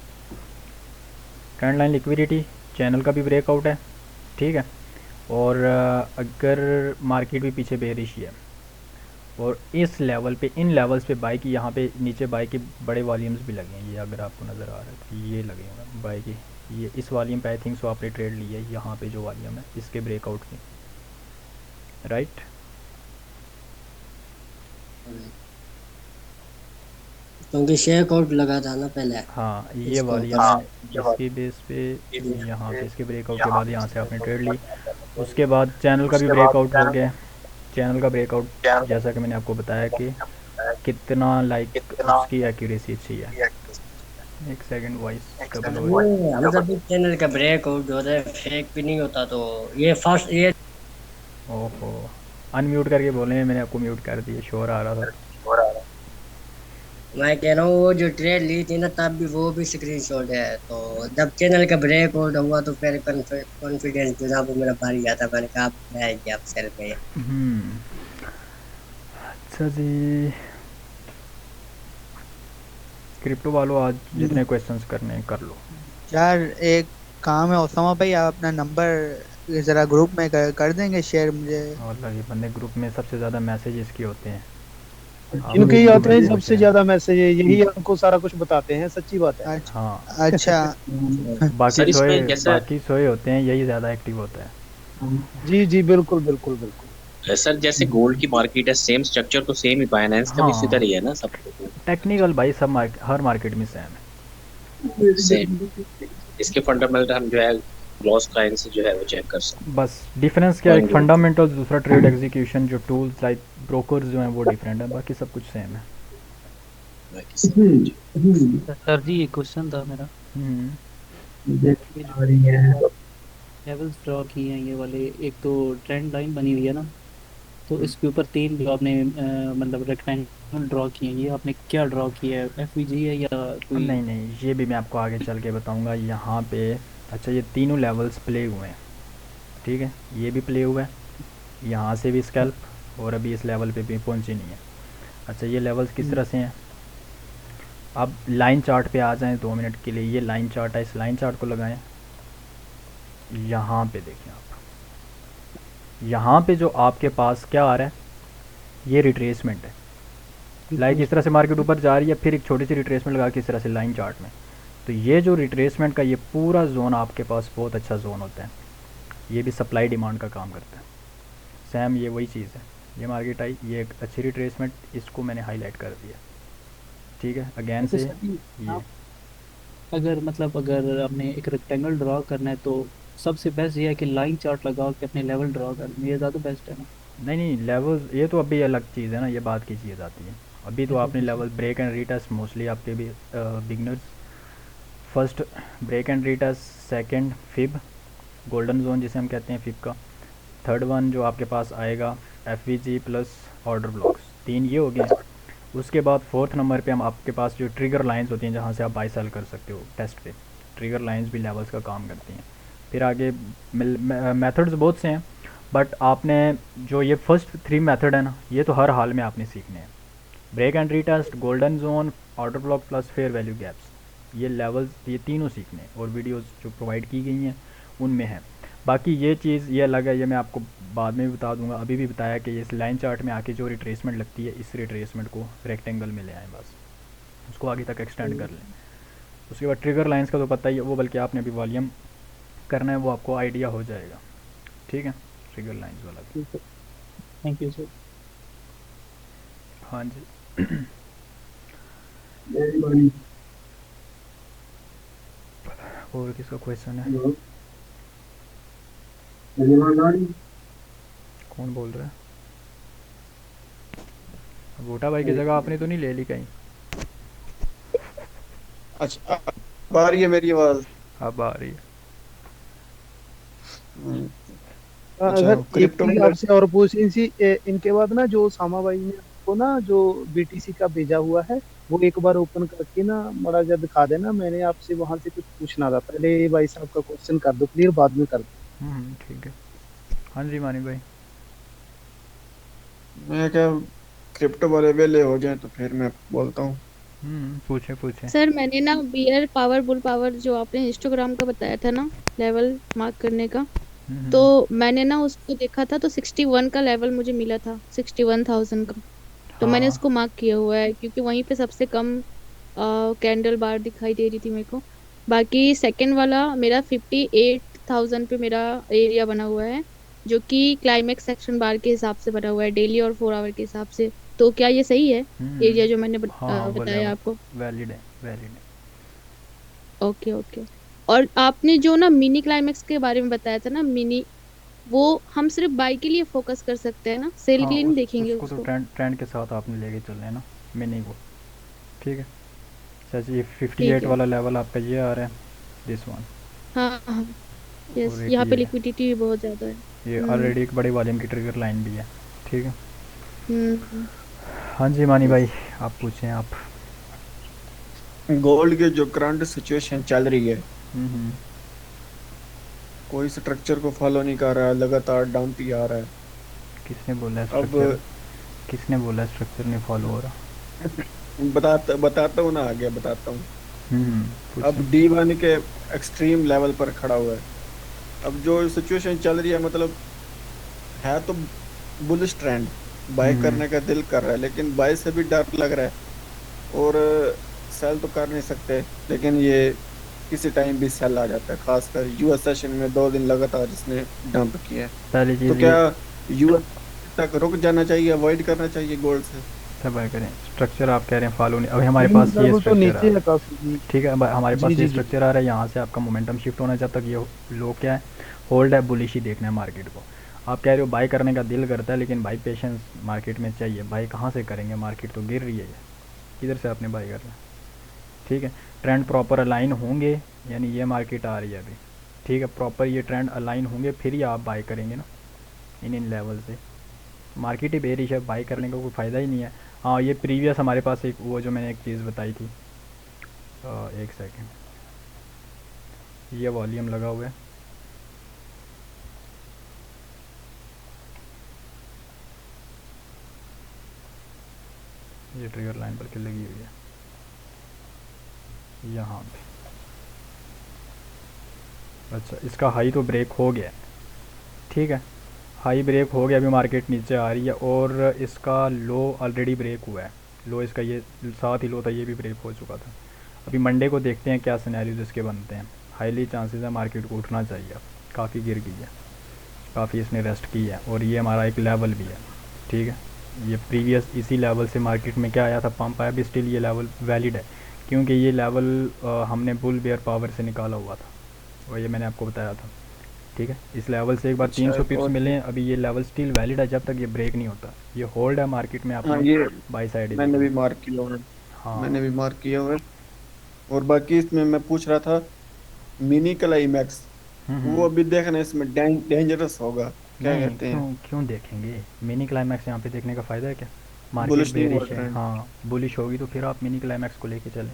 trend line liquidity, channel का भी ब्रेकआउट है, ठीक है। और अगर मार्केट भी पीछे बेरिश है और इस लेवल पे, इन लेवल्स पे बाई की, यहाँ पे नीचे बाई के बड़े वॉल्यूम्स भी लगे हैं, ये अगर आपको नज़र आ रहा है तो ये लगे हुए बाई की, ये इस वॉल्यूम पे आई थिंक सो आपने ट्रेड ली है, यहाँ पे जो वॉल्यूम है इसके ब्रेकआउट की, राइट। क्योंकि शेयर कोड लगा था ना पहले। हाँ, ये इसको वॉल्यूम है, इसकी बेस पे यहाँ पे इसके ब्रेकआउट के बाद यहाँ से आपने ट्रेड ली, उसके बाद चैनल का भी ब्रेकआउट हो गया। चैनल का ब्रेकआउट जैसा कि मैंने आपको बताया कि कितना लाइक उसकी एक्यूरेसी अच्छी है। एक सेकंड, वॉइस डबल हो रहा है। ये हम जब भी चैनल का ब्रेकआउट हो रहा है, फेक भी नहीं होता, तो ये फर्स्ट ये ओहो, अनम्यूट करके बोले, मैंने आपको म्यूट कर दिया, शोर आ रहा था। मैं कह रहा हूँ वो जो ट्रेड ली थी ना तब भी वो भी स्क्रीनशॉट है, तो जब चैनल का ब्रेकआउट हुआ तो फिर कॉन्फिडेंस जो था वो मेरा बढ़ गया था, मैंने कहा अब रहेगी आप सेल पे। अच्छा जी, क्रिप्टो वालों आज जितने क्वेश्चंस करने हैं कर लो। यार एक काम है ओसामा भाई, आप अपना नंबर जरा ग्रुप में कर देंगे शेयर मुझे। और ये बंदे ग्रुप में सबसे ज़्यादा मैसेज इसके होते हैं, आप इनके ही ग्रुप आते हैं में सबसे पूछ रहे ज्यादा मैसेज, यही हमको सारा कुछ बताते हैं, सच्ची बात है। हैं। अच्छा हाँ, अच्छा बाकी सर सोए, इसमें जैसा बाकी सोए होते हैं, यही ज़्यादा एक्टिव होता है। जी जी बिल्कुल बिल्कुल बिल्कुल। सर जैसे गोल्ड की मार्केट है, सेम स्ट्रक्चर तो सेम ही, फाइनेंस का भी इसी हाँ, तरह ही है ना सब टेक्निकल भाई सब हर मार्केट में सेम है। सेम। इसके फंडामेंटल हम जो है लॉस काइन से जो है वो चेक कर सकते बस डिफरेंस क्या है, एक हैं। फंडामेंटल, दूसरा ट्रेड एग्जीक्यूशन, जो टूल्स लाइक ब्रोकर्स जो हैं वो डिफरेंट है, बाकी सब कुछ सेम है। बाकी सब सर जी एक क्वेश्चन था मेरा। हम्म, ये जो लेवल्स ड्रॉ किए हैं ये वाले, एक तो ट्रेंड लाइन बनी हुई है ना, तो इसके ऊपर तीन जो आपने मतलब रेक्टेंगल ड्रॉ किए हैं, ये आपने क्या ड्रॉ किया है, एफवीजी है या कोई? नहीं नहीं, ये भी मैं आपको आगे चल के बताऊंगा यहाँ पे। अच्छा, ये तीनों लेवल्स प्ले हुए हैं, ठीक है, ये भी प्ले हुआ है, यहाँ से भी स्कैल्प, और अभी इस लेवल पे भी पहुँची नहीं है। अच्छा, ये लेवल्स किस तरह से हैं, अब लाइन चार्ट पे आ जाएं 2 मिनट के लिए, ये लाइन चार्ट है, इस लाइन चार्ट को लगाएं, यहाँ पे देखें आप, यहाँ पे जो आपके पास क्या आ रहा है, ये रिट्रेसमेंट है, लाइक इस तरह से मार्केट ऊपर जा रही है, फिर एक छोटी सी रिट्रेसमेंट लगा के इस तरह से लाइन चार्ट में, तो ये जो रिट्रेसमेंट का ये पूरा जोन आपके पास बहुत अच्छा जोन होता है, ये भी सप्लाई डिमांड का काम करता है। सेम ये वही चीज़ है, ये मार्केट आई, ये एक अच्छी रिट्रेसमेंट, इसको मैंने हाईलाइट कर दिया, ठीक है। अगेन से ये अगर मतलब अगर आपने एक रेक्टेंगल ड्रॉ करना है तो सबसे बेस्ट ये है कि लाइन चार्ट लगाओ कि अपने लेवल ड्रॉ कर, ये ज़्यादा बेस्ट है ना? नहीं नहीं, लेवल ये तो अभी अलग चीज़ है ना, ये बात की चीज़ आती है, अभी तो आपने level break and retest, mostly आपके भी beginners, first break and retest, second fib, golden zone जिसे हम कहते हैं फिब का, थर्ड वन जो आपके पास आएगा एफवीजी प्लस ऑर्डर ब्लॉक्स, 3 ये हो गए। उसके बाद फोर्थ नंबर पे हम आपके पास जो ट्रिगर लाइंस होती हैं जहाँ से आप बाई सेल कर सकते हो टेस्ट पे, ट्रिगर लाइंस भी लेवल्स का काम करती हैं। फिर आगे मेथड्स बहुत से हैं, बट आपने जो ये फर्स्ट 3 मेथड है ना, ये तो हर हाल में आपने सीखने हैं, break and retest, golden zone, order block plus fair value gaps, ये लेवल्स, ये तीनों सीखने हैं, और वीडियोस जो प्रोवाइड की गई हैं उनमें है। बाकी ये चीज़ ये अलग है, ये मैं आपको बाद में भी बता दूंगा। अभी भी बताया कि इस लाइन चार्ट में आके जो रिट्रेसमेंट लगती है, इस रिट्रेसमेंट को रेक्टेंगल में ले आए, बस उसको आगे तक एक्सटेंड कर लें। उसके बाद ट्रिगर लाइंस का तो पता ही है, वो बल्कि आपने अभी वॉल्यूम करना है, वो आपको आइडिया हो जाएगा। ठीक है, ट्रिगर लाइंस वाला भी। Thank you sir. हाँ जी। और किसका क्वेश्चन है? कौन बोल रहा है? गोटा भाई की जगह आपने तो नहीं ले ली कहीं? अच्छा, अब आ रही है मेरी आवाज? अब आ रही है। अच्छा, अगर एक क्रिप्टो चीज आपसे और पूछनी थी, इनके बाद ना जो सामा भाई ने आपको ना जो बीटीसी का भेजा हुआ है, वो एक बार ओपन करके ना बड़ा जब दिखा देना। मैंने आपसे वहां से कुछ पूछना था, पहले भाई साहब का क्वेश्चन कर दो क्लियर, बाद में कर दो। ठीक है। हाँ जी मानी भाई। मैं क्या, क्रिप्टो वाले वेले हो जाए तो फिर मैं बोलता हूँ। पूछे पूछे। सर मैंने ना बियर पावर बुल पावर जो आपने इंस्टाग्राम का बताया था ना, लेवल मार्क करने का, तो मैंने ना उसको देखा था तो 61 का लेवल मुझे मिला था, 61,000 का। तो मैंने हाँ उसको मार्क किया हुआ है क्योंकि वहीं पे सबसे कम कैंडल बार दिखाई दे रही थी मेरे को। बाकी सेकंड वाला मेरा 58,000 पे मेरा एरिया बना हुआ है, जो कि क्लाइमेक्स सेक्शन बार के हिसाब से बना हुआ है, डेली और 4 आवर के हिसाब से। तो क्या ये सही है एरिया जो मैंने हाँ वो बताया आपको? वैलिड है, वैलिड है। Okay okay. और आपने जो ना मिनी क्लाइमेक्स के बारे में बताया था ना, मिनी, वो हम सिर्फ बाई के लिए फोकस कर सकते हैं ना, सेल हाँ के लिए नहीं देखेंगे उसको तो उसको? ट्रेंड के साथ आपने लेके चलना है ना मिनी को। ठीक है। अच्छा ये ठीक 58 है। वाला लेवल आपका ये आ रहा है, दिस वन। हाँ हाँ। यस, और एक यहाँ पे ये है, लिक्विडिटी भी बहुत ज्यादा है। ये ऑलरेडी एक बड़े वॉल्यूम की ट्रिगर लाइन भी है। ठीक है। हम्म। हाँ जी मानी यस। भाई, आप पूछें आप। गोल्ड की जो करंट सिचुएशन चल रही है, हम्म। कोई स्ट्रक्चर को फॉलो नहीं कर रहा है, लगातार डाउन ही आ रहा है। किसने बोला है अब स्ट्रक्चर, किसने बोला है स्ट्रक्चर नहीं फॉलो हो रहा? बताता बताता हूँ ना, आगे बताता हूँ। अब पूछें। D1 के एक्सट्रीम लेवल पर खड़ा हुआ है। अब जो सिचुएशन चल रही है, मतलब है तो बुलिश ट्रेंड, बाय करने का दिल कर रहा है, लेकिन बाय से भी डर लग रहा है। और सेल तो कर नहीं सकते, लेकिन ये किसी टाइम भी सेल आ जाता है, खासकर यूएस सेशन में 2 दिन लगातार इसने डंप किया है। पहली तो चीज़ क्या ये यूएस तक रुक जाना चाहिए, अवॉइड करना चाहिए गोल्ड से? सब आए करें। स्ट्रक्चर आप कह रहे हैं फॉलो नहीं, अभी हमारे पास ये लेवल तो स्ट्रक्चर आ नीचे रहा है है। काफी। ठीक है, अब हमारे जी पास जी ये जी। स्ट्रक्चर आ रहा है, यहाँ से आपका मोमेंटम शिफ्ट होना है। जब तक ये लो क्या है, होल्ड है, बुलिश ही देखना है मार्केट को। आप कह रहे हो बाई करने का दिल करता है, लेकिन बाई पेशेंस मार्केट में चाहिए। बाई कहाँ से करेंगे, मार्केट तो गिर रही है, किधर से आपने बाई करना है? ठीक है, ट्रेंड प्रॉपर अलाइन होंगे, यानी ये मार्केट आ रही है अभी। ठीक है, प्रॉपर ये ट्रेंड अलाइन होंगे फिर ही आप बाई करेंगे ना इन लेवल से। मार्केट ही बेरिश है, बाई करने का कोई फ़ायदा ही नहीं है। हाँ ये प्रीवियस हमारे पास एक वो जो मैंने एक चीज़ बताई थी, एक सेकेंड, ये वॉल्यूम लगा हुआ है, ये ट्रिगर लाइन पर लगी हुई है यहाँ पे। अच्छा इसका हाई तो ब्रेक हो गया है। ठीक है, हाई ब्रेक हो गया, अभी मार्केट नीचे आ रही है, और इसका लो ऑलरेडी ब्रेक हुआ है। लो इसका ये साथ ही लो था, ये भी ब्रेक हो चुका था। अभी मंडे को देखते हैं क्या सिनेरियोज इसके बनते हैं। हाईली चांसेस है मार्केट को उठना चाहिए, अब काफ़ी गिर गई है, काफ़ी इसने रेस्ट की है, और ये हमारा एक लेवल भी है। ठीक है, ये प्रीवियस इसी लेवल से मार्केट में क्या आया था, पंप आया भी, स्टिल ये लेवल वैलिड है, क्योंकि ये लेवल हमने बुल बेयर पावर से निकाला हुआ था, और ये मैंने आपको बताया था। ठीक है, इस लेवल से एक बार 300 पिप्स और मिले हैं, अभी ये लेवल स्टिल वैलिड है, जब तक ये ब्रेक नहीं होता। ये होल्ड है मार्केट में, हाँ, आपने ये बाई साइड ही मैंने भी देखना। मार्क किया हुआ है। हाँ मैंने भी मार्क किया हुआ है। और बाकी इसमें मैं पूछ रहा था, मिनी क्लाइमैक्स, वो हम्म। अभी देखना, इसमें डेंजरस होगा, क्या नहीं कहते क्यों, हैं? क्यों देखेंगे मिनी क्लाइमैक्स, यहाँ पे देखने का फ़ायदा है क्या? मार्केट बुलिश नहीं हो बेरिश रहा है, है, हाँ बुलिश होगी तो फिर आप मिनी क्लाइमैक्स को लेके चलें।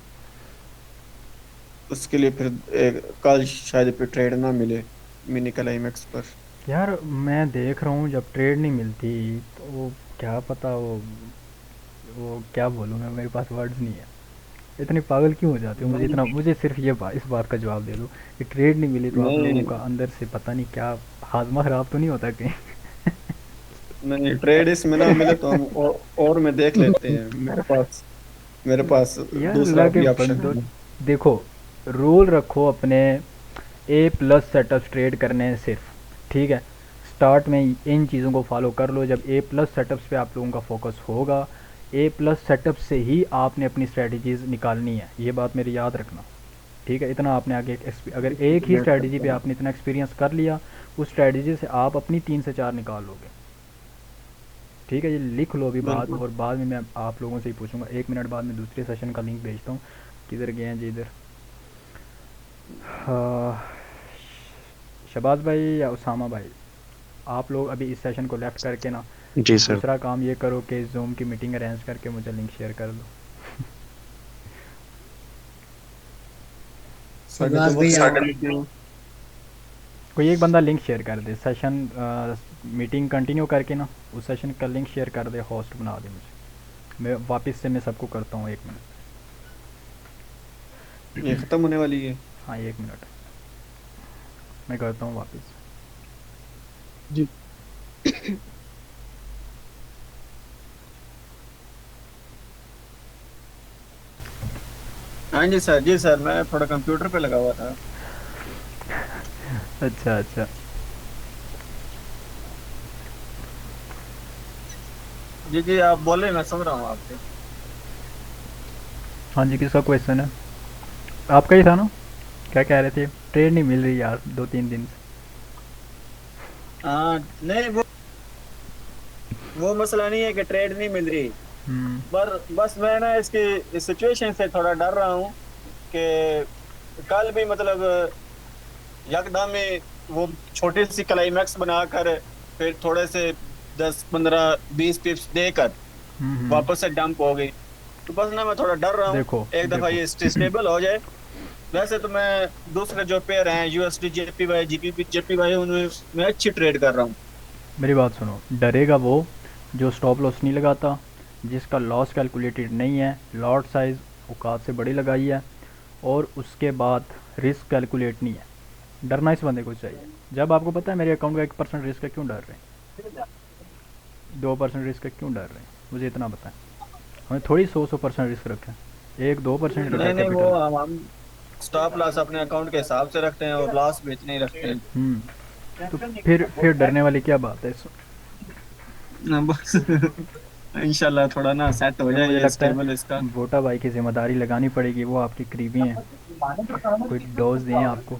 उसके लिए फिर कल शायद पे ट्रेड ना मिले मिनी क्लाइमैक्स पर। यार मैं देख रहा हूँ जब ट्रेड नहीं मिलती तो क्या पता, वो क्या बोलूँ मैं, मेरे पास वर्ड्स नहीं है। इतने पागल क्यों हो जाते हो? मुझे इतना, मुझे सिर्फ ये इस बात का जवाब दे दो कि ट्रेड नहीं मिली तो आप नहीं लोगों का अंदर से पता नहीं क्या हाजमा खराब तो नहीं होता कहीं? नहीं, ट्रेड इसमें ना मिले तो हम और में देख लेते हैं। मेरे पास यार दूसरा अल्लाह के भी ऑप्शन बंदो, है। देखो, रूल रखो अपने ए प्लस सेटअप ट्रेड करने हैं सिर्फ, ठीक है? स्टार्ट में इन चीज़ों को फॉलो कर लो। जब ए प्लस सेटअप्स पे आप लोगों का फोकस होगा, ए प्लस सेटअप से ही आपने अपनी स्ट्रेटजीज निकालनी है, ये बात मेरी याद रखना, ठीक है? इतना आपने आगे अगर एक ही स्ट्रेटजी पे आपने इतना एक्सपीरियंस कर लिया, उस स्ट्रेटजी से आप अपनी 3 से 4 निकाल लोगे, ठीक है? ये लिख लो अभी बात, और बाद में मैं आप लोगों से ही पूछूंगा। 1 मिनट बाद में दूसरे सेशन का लिंक भेजता हूँ। किधर गए हैं जी? इधर शबाज भाई या उसामा भाई, आप लोग अभी इस सेशन को लेफ्ट करके ना जी सर। दूसरा काम ये करो कि जूम की मीटिंग अरेंज करके मुझे लिंक शेयर कर दो। शहबाज भाई कोई एक बंदा लिंक शेयर कर दे, सेशन मीटिंग कंटिन्यू करके ना उस सेशन का लिंक शेयर कर दे, होस्ट बना दे मुझे। मैं वापस से मैं सबको करता हूँ 1 मिनट। ये खत्म होने वाली है। हाँ 1 मिनट मैं करता हूँ वापस। जी हाँ जी सर, जी सर, मैं थोड़ा कंप्यूटर पे लगा हुआ था। अच्छा अच्छा, जी जी, आप बोले, मैं सुन रहा हूँ आपके। हाँ जी, किसका क्वेश्चन है? आपका ही था ना? क्या कह रहे थे? ट्रेन नहीं मिल रही यार 2-3 दिन से। हाँ नहीं, वो मसला नहीं है कि ट्रेड नहीं मिल रही, पर बस मैं ना इसकी सिचुएशन से थोड़ा डर रहा हूँ कि कल भी मतलब यकदम ही वो छोटी सी क्लाइमैक्स बनाकर फिर थोड़े से 10-15-20 पिप्स देकर वापस से डंप हो गई। तो बस ना मैं थोड़ा डर रहा हूँ देखो एक दफा ये स्टेबल हो जाए। वैसे तो मैं दूसरे जो पेयर हैं यूएसडी जेपीवाई जीपीपी जेपीवाई उनमें मैं अच्छी ट्रेड कर रहा हूँ। मेरी बात सुनो, डरेगा वो जो स्टॉप लॉस नहीं लगाता, जिसका लॉस कैलकुलेटेड नहीं है, लॉट साइज औकात से बड़ी लगाई है, और उसके बाद रिस्क कैलकुलेट नहीं है। डरना इस बंदे को चाहिए। जब आपको पता है मेरे अकाउंट का 1% रिस्क है, क्यों डर रहे हैं? 2% रिस्क है, क्यों डर रहे हैं? मुझे इतना पता है। हमें थोड़ी 100% रिस्क रखें, 1-2% नहीं नहीं, वो हम स्टॉप लॉस अपने अकाउंट के हिसाब से रखते हैं और लॉस भी इतने ही रखते हैं। तो फिर डरने वाली क्या बात है? बस इंशाल्लाह थोड़ा ना सेट हो जाए मुझे ये लगता स्टेबल है इसका। वोटा भाई की जिम्मेदारी लगानी पड़ेगी, वो आपके करीबी हैं, कोई डोज दें आपको।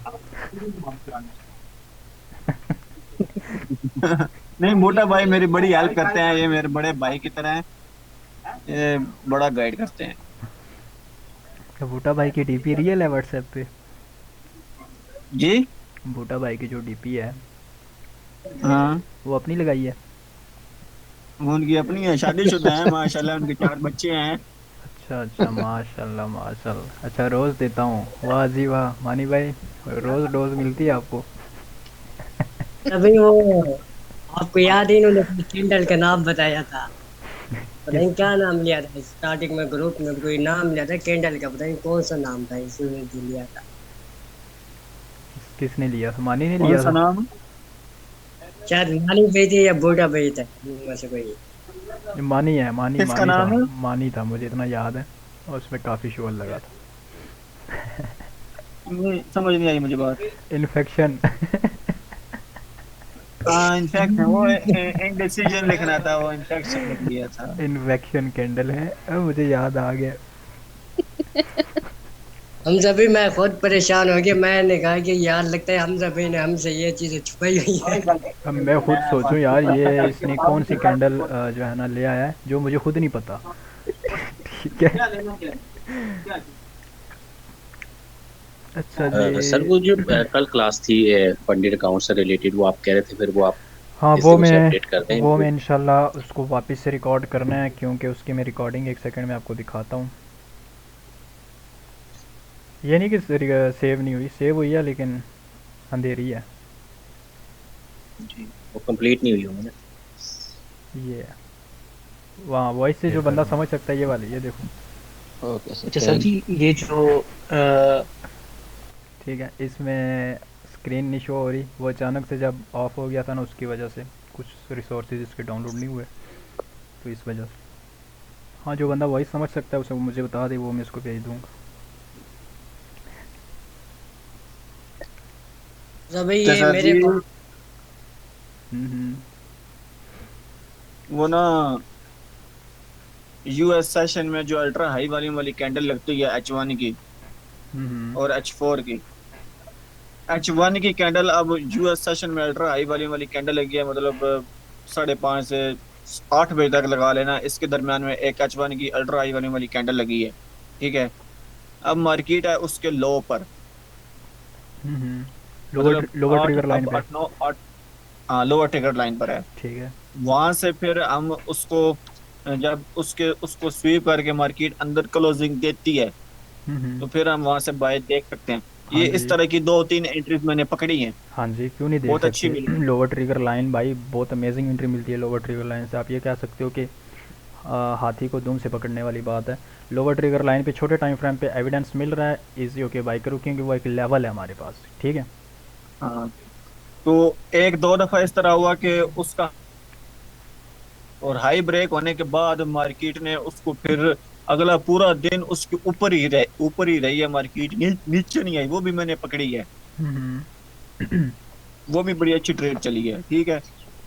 नहीं, मोटा भाई मेरी बड़ी हेल्प करते हैं, ये मेरे बड़े भाई की तरह हैं, ये बड़ा गाइड करते हैं। वोटा भाई की डीपी रियल है व्हाट्सएप पे? जी, वोटा भाई की जो डीपी है हाँ, वो अपनी लगाई है? वो उनकी अपनी है, शादीशुदा है माशाल्लाह, उनके 4 बच्चे हैं। अच्छा अच्छा, माशाल्लाह माशाल्लाह। अच्छा, रोज़ देता हूँ? वाह जी वाह, मानी भाई रोज़ डोज मिलती है आपको? अभी वो आपको याद है इन्होंने किंडल का नाम बताया था, पता नहीं क्या नाम लिया था स्टार्टिंग में, ग्रुप में कोई नाम लिया था कैंडल का, पता नहीं कौन सा नाम था, इसने जो लिया था। किसने लिया था? मानी ने कौन लिया सा था? नाम? शायद नानी भाई थी या बूढ़ा भाई था, इनमें से कोई। मानी है, मानी किसका मानी था, नाम है? मानी था, मुझे इतना याद है, और उसमें काफ़ी शोर लगा था। समझ नहीं आई मुझे बात। इन्फेक्शन। इनफैक्ट वो इंडिसीजन लिखना था, वो इन्फेक्शन लिख दिया था। इन्फेक्शन कैंडल है, अब मुझे याद आ गया। हम सभी, मैं खुद परेशान हो गया, मैंने कहा कि यार लगता है हम सभी ने हमसे ये चीजें छुपाई हुई है। अब मैं खुद सोचूं यार, ये इसने कौन सी कैंडल जो है ना ले आया है जो मुझे खुद नहीं पता। ठीक है, अच्छा जी। सर वो जो कल क्लास थी फंडेड अकाउंट से रिलेटेड, वो आप कह रहे थे, फिर वो आप हाँ इससे मुझे मैं अपडेट कर दें वो इनको। मैं इंशाल्लाह उसको वापस से रिकॉर्ड करना है, क्योंकि उसकी मैं रिकॉर्डिंग 1 सेकंड में आपको दिखाता हूँ। ये नहीं कि सेव नहीं हुई, सेव हुई है लेकिन अंधेरी है। जी, वो कंप्लीट नहीं हुई होगी ना। ये वहाँ वॉइस से जो बंदा समझ सकता है, ये वाली, ये देखो। ओके सर, अच्छा सर जी, ये जो ठीक है, इसमें स्क्रीन नहीं शो हो रही, वो अचानक से जब ऑफ हो गया था ना, उसकी वजह से कुछ रिसोर्सेज इसके डाउनलोड नहीं हुए, तो इस वजह से। हाँ, जो बंदा वॉइस समझ सकता है उसे मुझे बता दे, वो मैं इसको भेज दूँगा। तो भाई अच्छा ये सर मेरे जी, को हम्म। वो ना यूएस सेशन में जो अल्ट्रा हाई वॉल्यूम वाली कैंडल लगती है H1 की हम्म। और H4 की। H1 की कैंडल अब यूएस सेशन में अल्ट्रा हाई वॉल्यूम वाली कैंडल लगी है, मतलब 5:30 से 8 बजे तक लगा लेना, इसके दरमियान में एक H1 की अल्ट्रा हाई वॉल्यूम वाली कैंडल लगी है। ठीक है, अब मार्केट है उसके लो पर, हम्म। लोअर मतलब लोअर आठ ट्रिगर लाइन अब पे। 8 9 8, हाँ लोअर टिकट लाइन पर है। ठीक है। वहां से फिर हम उसको जब उसको स्वीप करके मार्केट अंदर क्लोजिंग देती है, हम्म। तो फिर हम वहां से बाय देख सकते हैं। हाँ ये इस जी। तरह की 2 3 एंट्रीज मैंने पकड़ी हैं, हाँ जी, क्यों नहीं देख बहुत अच्छी सकते। मिली। लोअर ट्रिगर लाइन भाई बहुत अमेजिंग एंट्री मिलती है लोअर ट्रिगर लाइन से। आप ये कह सकते हो कि हाथी को दुम से पकड़ने वाली बात है। लोअर ट्रिगर लाइन पे छोटे टाइम फ्रेम पे एविडेंस मिल रहा है, इजी होके बाई करो, क्योंकि वो एक लेवल है हमारे पास। ठीक है। हाँ, तो एक दो दफा इस तरह हुआ कि उसका और हाई ब्रेक होने के बाद मार्केट ने उसको फिर अगला पूरा दिन उसके ऊपर ही रही है मार्केट, नीचे नहीं आई, वो भी मैंने पकड़ी है। हम्म। वो भी बड़ी अच्छी ट्रेड चली है। ठीक है।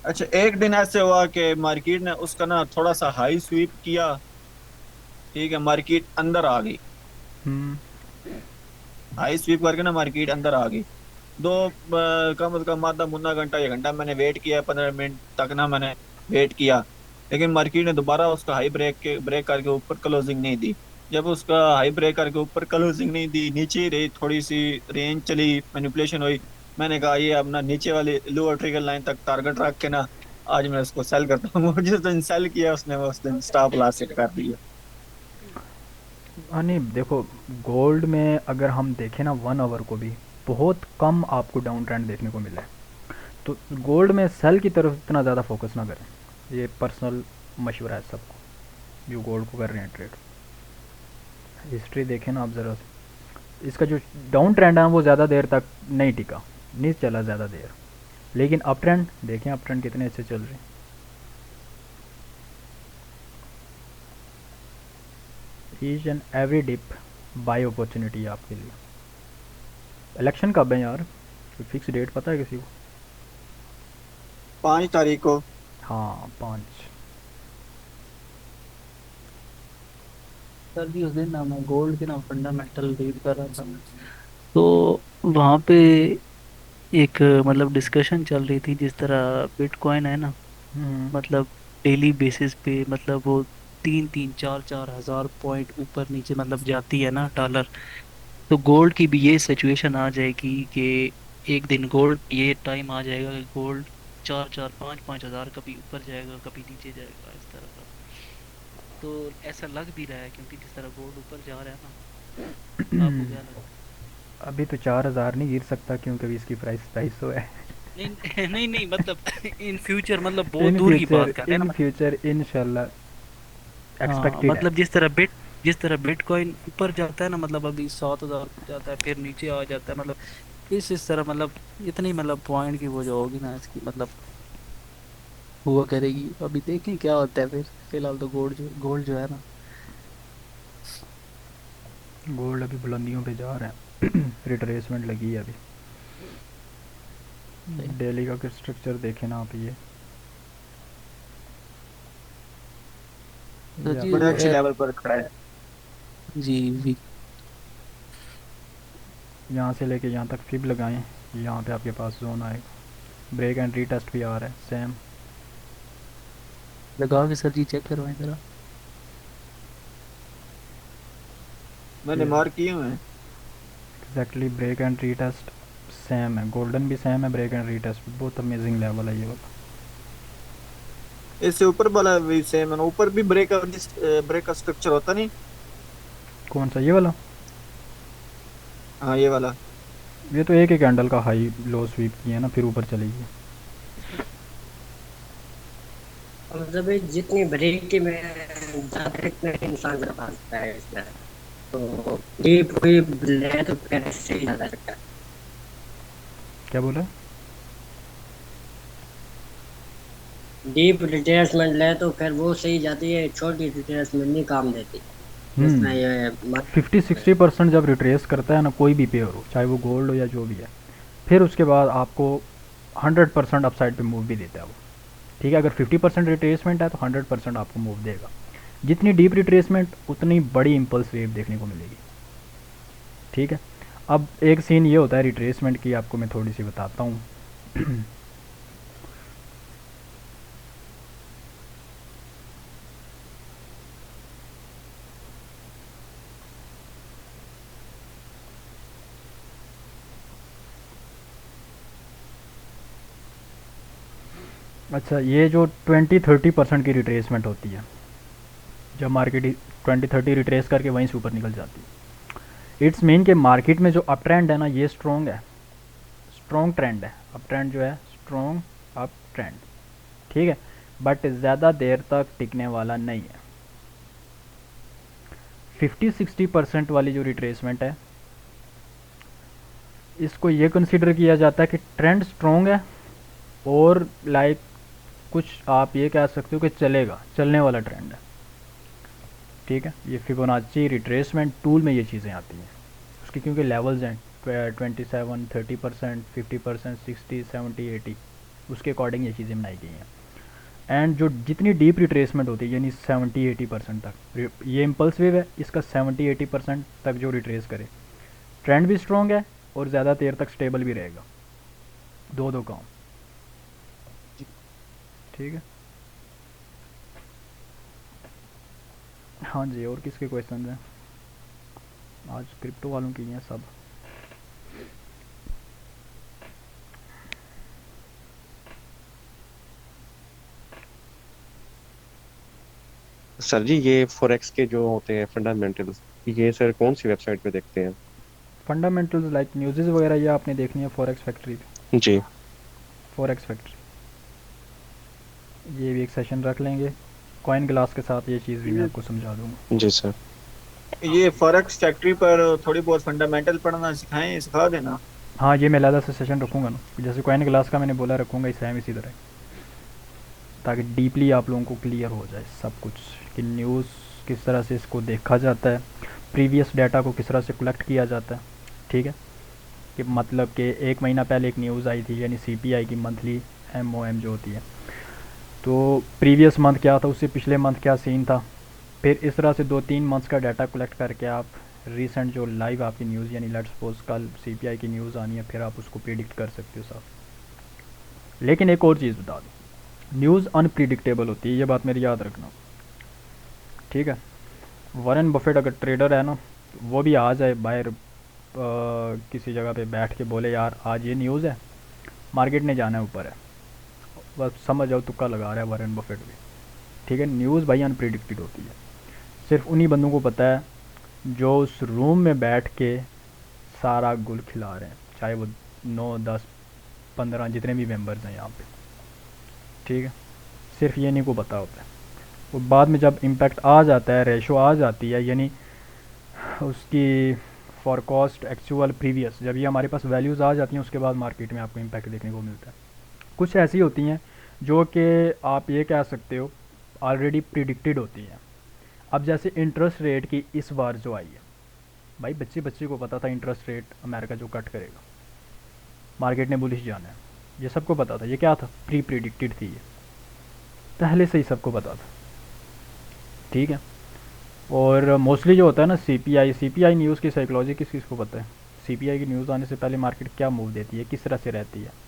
अच्छा, एक दिन ऐसे हुआ कि मार्केट ने उसका ना थोड़ा सा हाई स्वीप किया। ठीक है, मार्केट अंदर आ गई, हम्म। हाई स्वीप करके ना मार्केट अंदर आ गई। कम से कम आधा मुन्ना घंटा या घंटा मैंने वेट किया, 15 मिनट तक ना मैंने वेट किया, लेकिन मार्केट ने दोबारा उसका हाई ब्रेक करके ऊपर क्लोजिंग नहीं दी। जब उसका हाई ब्रेक करके ऊपर क्लोजिंग नहीं दी, नीचे ही रही, थोड़ी सी रेंज चली, मैनिपुलेशन हुई। मैंने कहा ये अब ना नीचे वाली लोअर ट्रिगर लाइन तक टारगेट रख के ना आज मैं उसको सेल करता हूँ। जिस दिन सेल किया उसने, वो उस दिन स्टॉप लॉस सेट कर दिया। हाँ नहीं, देखो, गोल्ड में अगर हम देखें ना 1 आवर को भी, बहुत कम आपको डाउन ट्रेंड देखने को मिला है। तो गोल्ड में सेल की तरफ इतना ज़्यादा फोकस ना करें, ये पर्सनल मशवरा है सबको जो गोल्ड को कर रहे हैं ट्रेड। हिस्ट्री देखें ना आप ज़रा, इसका जो डाउन ट्रेंड है वो ज़्यादा देर तक नहीं टिका, नहीं चला ज़्यादा देर। लेकिन अप ट्रेंड देखें, अप ट्रेंड कितने अच्छे चल रहे हैं। Each and every dip buy opportunity है आपके लिए। इलेक्शन कब है यार, कोई फिक्स डेट पता है किसी को? 5 तारीख को। हाँ, 5। सर जी उस दिन ना मैं गोल्ड के ना फंडामेंटल रीड कर रहा था, तो वहाँ पे एक मतलब डिस्कशन चल रही थी, जिस तरह बिटकॉइन है ना, हम्म। मतलब डेली बेसिस पे मतलब वो 3-3 4-4 हज़ार पॉइंट ऊपर नीचे मतलब जाती है ना डॉलर। तो गोल्ड की भी ये सिचुएशन आ जाएगी कि एक दिन गोल्ड ये टाइम आ जाएगा कि गोल्ड 4-4 5-5 हज़ार कभी ऊपर जाएगा कभी नीचे जाएगा इस तरह का। तो ऐसा लग भी रहा है, क्योंकि जिस तरह गोल्ड ऊपर जा रहा है ना। आपको क्या लगता है? अभी तो 4,000 नहीं गिर सकता, क्योंकि अभी इसकी प्राइस 250 है। नहीं नहीं नहीं, मतलब इन फ्यूचर मतलब बहुत इन दूर की फ्यूचर, बात कर रहे हैं इन ना। फ्यूचर इंशाल्लाह हाँ एक्सपेक्टेड है। मतलब जिस तरह बिटकॉइन ऊपर जाता है ना, मतलब अभी 7 हज़ार जाता है फिर नीचे आ जाता है, मतलब इस तरह मतलब इतनी मतलब पॉइंट की वो जो होगी ना इसकी मतलब हुआ करेगी। अभी देखें क्या होता है। फिर फिलहाल तो गोल्ड जो है ना। गोल्ड अभी बुलंदियों पे जा रहा है। रिट्रेसमेंट लगी है अभी। डेली का स्ट्रक्चर देखें ना आप, तो ये जी बड़े आपके अच्छे पास लेवल पर खड़ा है। जी भी यहाँ से लेके यहाँ तक फिब लगाएं, यहाँ पे आपके पास जोन आएगा। ब्रेक एंड रीटेस्ट भी आ रहा है सेम। लगा के सर जी चेक करवाएं जरा। मैंने ये मार्क किए हुए हैं। Exactly break and retest same है, गोल्डन भी सेम है, ब्रेक एंड रीटेस्ट भी। बहुत अमेजिंग लेवल है ये वाला। इससे ऊपर वाला भी सेम है ना, ऊपर भी ब्रेक का स्ट्रक्चर होता नहीं। कौन सा, ये वाला? हाँ ये वाला। ये तो एक ही कैंडल का हाई लो स्वीप किया है ना, फिर ऊपर चली गई। मतलब ये जितनी ब्रेक की में ज्यादा इतना इंसान कर पाता है इसमें। तो डीप कोई ले तो फिर सही ज्यादा लगता है। क्या बोला? डीप रिट्रेसमेंट ले तो फिर वो सही जाती है, छोटी रिट्रेसमेंट नहीं काम देती जिसमें ये 50-60% जब रिट्रेस करता है ना कोई भी पेयर हो, चाहे वो गोल्ड हो या जो भी है, फिर उसके बाद आपको 100% अपसाइड पे मूव भी देता है वो। ठीक है, अगर 50% रिट्रेसमेंट है तो 100% आपको मूव देगा। जितनी डीप रिट्रेसमेंट उतनी बड़ी इम्पल्स वेव देखने को मिलेगी। ठीक है, अब एक सीन ये होता है रिट्रेसमेंट की, आपको मैं थोड़ी सी बताता हूँ। अच्छा, ये जो 20-30% की रिट्रेसमेंट होती है, जब मार्केट 20-30 रिट्रेस करके वहीं से ऊपर निकल जाती है, इट्स मीन कि मार्केट में जो अप ट्रेंड है ना ये स्ट्रॉन्ग है, स्ट्रॉन्ग ट्रेंड है, अप ट्रेंड जो है स्ट्रॉन्ग अप ट्रेंड। ठीक है, बट ज़्यादा देर तक टिकने वाला नहीं है। 50-60% वाली जो रिट्रेसमेंट है इसको ये कंसिडर किया जाता है कि ट्रेंड स्ट्रॉन्ग है और लाइक कुछ आप ये कह सकते हो कि चलेगा, चलने वाला ट्रेंड है। ठीक है, ये फिबोनाची रिट्रेसमेंट टूल में ये चीज़ें आती हैं उसकी, क्योंकि लेवल्स हैं 27, 30%, 50%, 60, 70, 80, उसके अकॉर्डिंग ये चीज़ें बनाई गई हैं। एंड जो जितनी डीप रिट्रेसमेंट होती है यानी 70-80% तक, ये इम्पल्स वेव है, इसका 70-80% तक जो रिट्रेस करे, ट्रेंड भी स्ट्रॉन्ग है और ज़्यादा देर तक स्टेबल भी रहेगा, दो काम। ठीक है, हाँ जी, और किसके क्वेश्चन हैं? आज क्रिप्टो वालों की हैं सब। सर जी ये फॉरेक्स के जो होते हैं फंडामेंटल्स, ये सर कौन सी वेबसाइट पे देखते हैं? फंडामेंटल्स लाइक न्यूज़ वगैरह ये आपने देखनी है फॉरेक्स फैक्ट्री पे। जी, फॉरेक्स फैक्ट्री, ये भी एक सेशन रख लेंगे कॉइन ग्लास के साथ, ये चीज़ भी मैं आपको समझा दूंगा। जी सर। ये फॉरेक्स फैक्ट्री पर थोड़ी बहुत फंडामेंटल पढ़ना सिखा देना। हाँ, ये मैं अलग से सेशन रखूँगा ना, जैसे कॉइन ग्लास का मैंने बोला रखूँगा, इस सेम इसी तरह, ताकि डीपली आप लोगों को क्लियर हो जाए सब कुछ कि न्यूज़ किस तरह से इसको देखा जाता है, प्रीवियस डाटा को किस तरह से कलेक्ट किया जाता है। ठीक है, कि मतलब कि एक महीना पहले एक न्यूज़ आई थी यानी सीपीआई की मंथली MOM जो होती है, तो प्रीवियस मंथ क्या था, उससे पिछले मंथ क्या सीन था, फिर इस तरह से 2-3 मंथ्स का डाटा कलेक्ट करके आप रीसेंट जो लाइव आपकी न्यूज़ यानी लेट्स सपोज कल सीपीआई की न्यूज़ आनी है, फिर आप उसको प्रिडिक्ट कर सकते हो साहब। लेकिन एक और चीज़ बता दूँ, न्यूज़ अनप्रिडिक्टेबल होती है, ये बात मेरी याद रखना। ठीक है, वॉरेन बफेट अगर ट्रेडर है ना, वो भी आ जाए बाहर किसी जगह पे बैठ के बोले यार आज ये न्यूज़ है, मार्केट ने जाना है ऊपर है, बस समझ जाओ तुक्का लगा रहा है वॉरेन बफेट भी। ठीक है, न्यूज़ भाई अनप्रिडिक्टेड होती है, सिर्फ उन्हीं बंदों को पता है जो उस रूम में बैठ के सारा गुल खिला रहे हैं, चाहे वो 9, 10, 15 जितने भी मेंबर्स हैं यहाँ पे। ठीक है, सिर्फ ये नहीं को पता होता है, वो बाद में जब इम्पैक्ट आ जाता है, रेशो आ जाती है, यानी उसकी फॉरकास्ट एक्चुअल प्रीवियस, जब ये हमारे पास वैल्यूज़ आ जाती हैं उसके बाद मार्केट में आपको इम्पैक्ट देखने को मिलता है। कुछ ऐसी होती हैं जो कि आप ये कह सकते हो ऑलरेडी प्रिडिक्टेड होती हैं। अब जैसे इंटरेस्ट रेट की इस बार जो आई है, भाई बच्चे को पता था इंटरेस्ट रेट अमेरिका जो कट करेगा, मार्केट ने बुलिश जाना है, ये सबको पता था, ये क्या था, प्रिडिक्टेड थी, ये पहले से ही सबको पता था। ठीक है, और मोस्टली जो होता है ना सीपीआई न्यूज़ की साइकोलॉजी किस को पता है, सीपीआई की न्यूज़ आने से पहले मार्केट क्या मूव देती है, किस तरह से रहती है।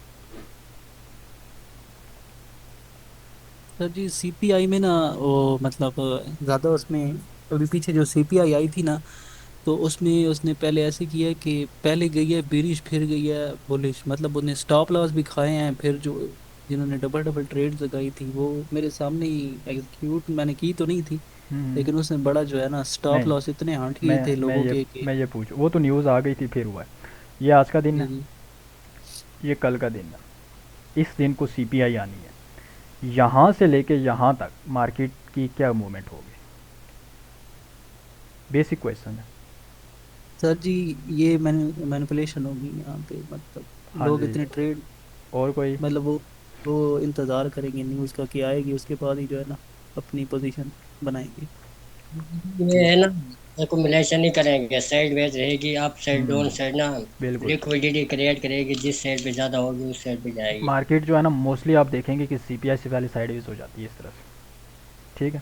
सर जी सीपीआई में ना वो मतलब ज़्यादा उसमें अभी पीछे जो सीपीआई आई थी ना, तो उसमें उसने पहले ऐसे किया कि पहले गई है बेरिश, फिर गई है बुलिश, मतलब उन्हें स्टॉप लॉस भी खाए हैं, फिर जो जिन्होंने डबल डबल ट्रेड लगाई थी वो मेरे सामने ही एग्जीक्यूट मैंने की तो नहीं थी, लेकिन उसने बड़ा जो है ना स्टॉप नहीं, लॉस इतने हंट किए थे लोगों के मैं ये पूछ, वो तो न्यूज़ आ गई थी फिर हुआ है, ये आज का दिन है, ये कल का दिन है, इस दिन को सीपीआई आनी है, यहाँ से लेके यहाँ तक मार्केट की क्या मूवमेंट होगी, बेसिक क्वेश्चन है। सर जी ये मैनिपुलेशन होगी यहाँ पे, मतलब हाँ लोग जी। इतने ट्रेड, और कोई? मतलब वो इंतजार करेंगे न्यूज़ का कि आएगी, उसके बाद ही जो है ना अपनी पोजीशन बनाएंगे। ये है ना, एक्युमुलेशन ही करेंगे, साइड वेज रहेगी, अप साइड डाउन साइड ना, बिल्कुल। लिक्विडिटी क्रिएट करेगी, जिस साइड पे ज्यादा होगी उस साइड पे जाएगी। मार्केट जो है ना मोस्टली आप देखेंगे कि सीपीआई से वाली साइड यूज़ हो जाती है इस तरह से। ठीक है,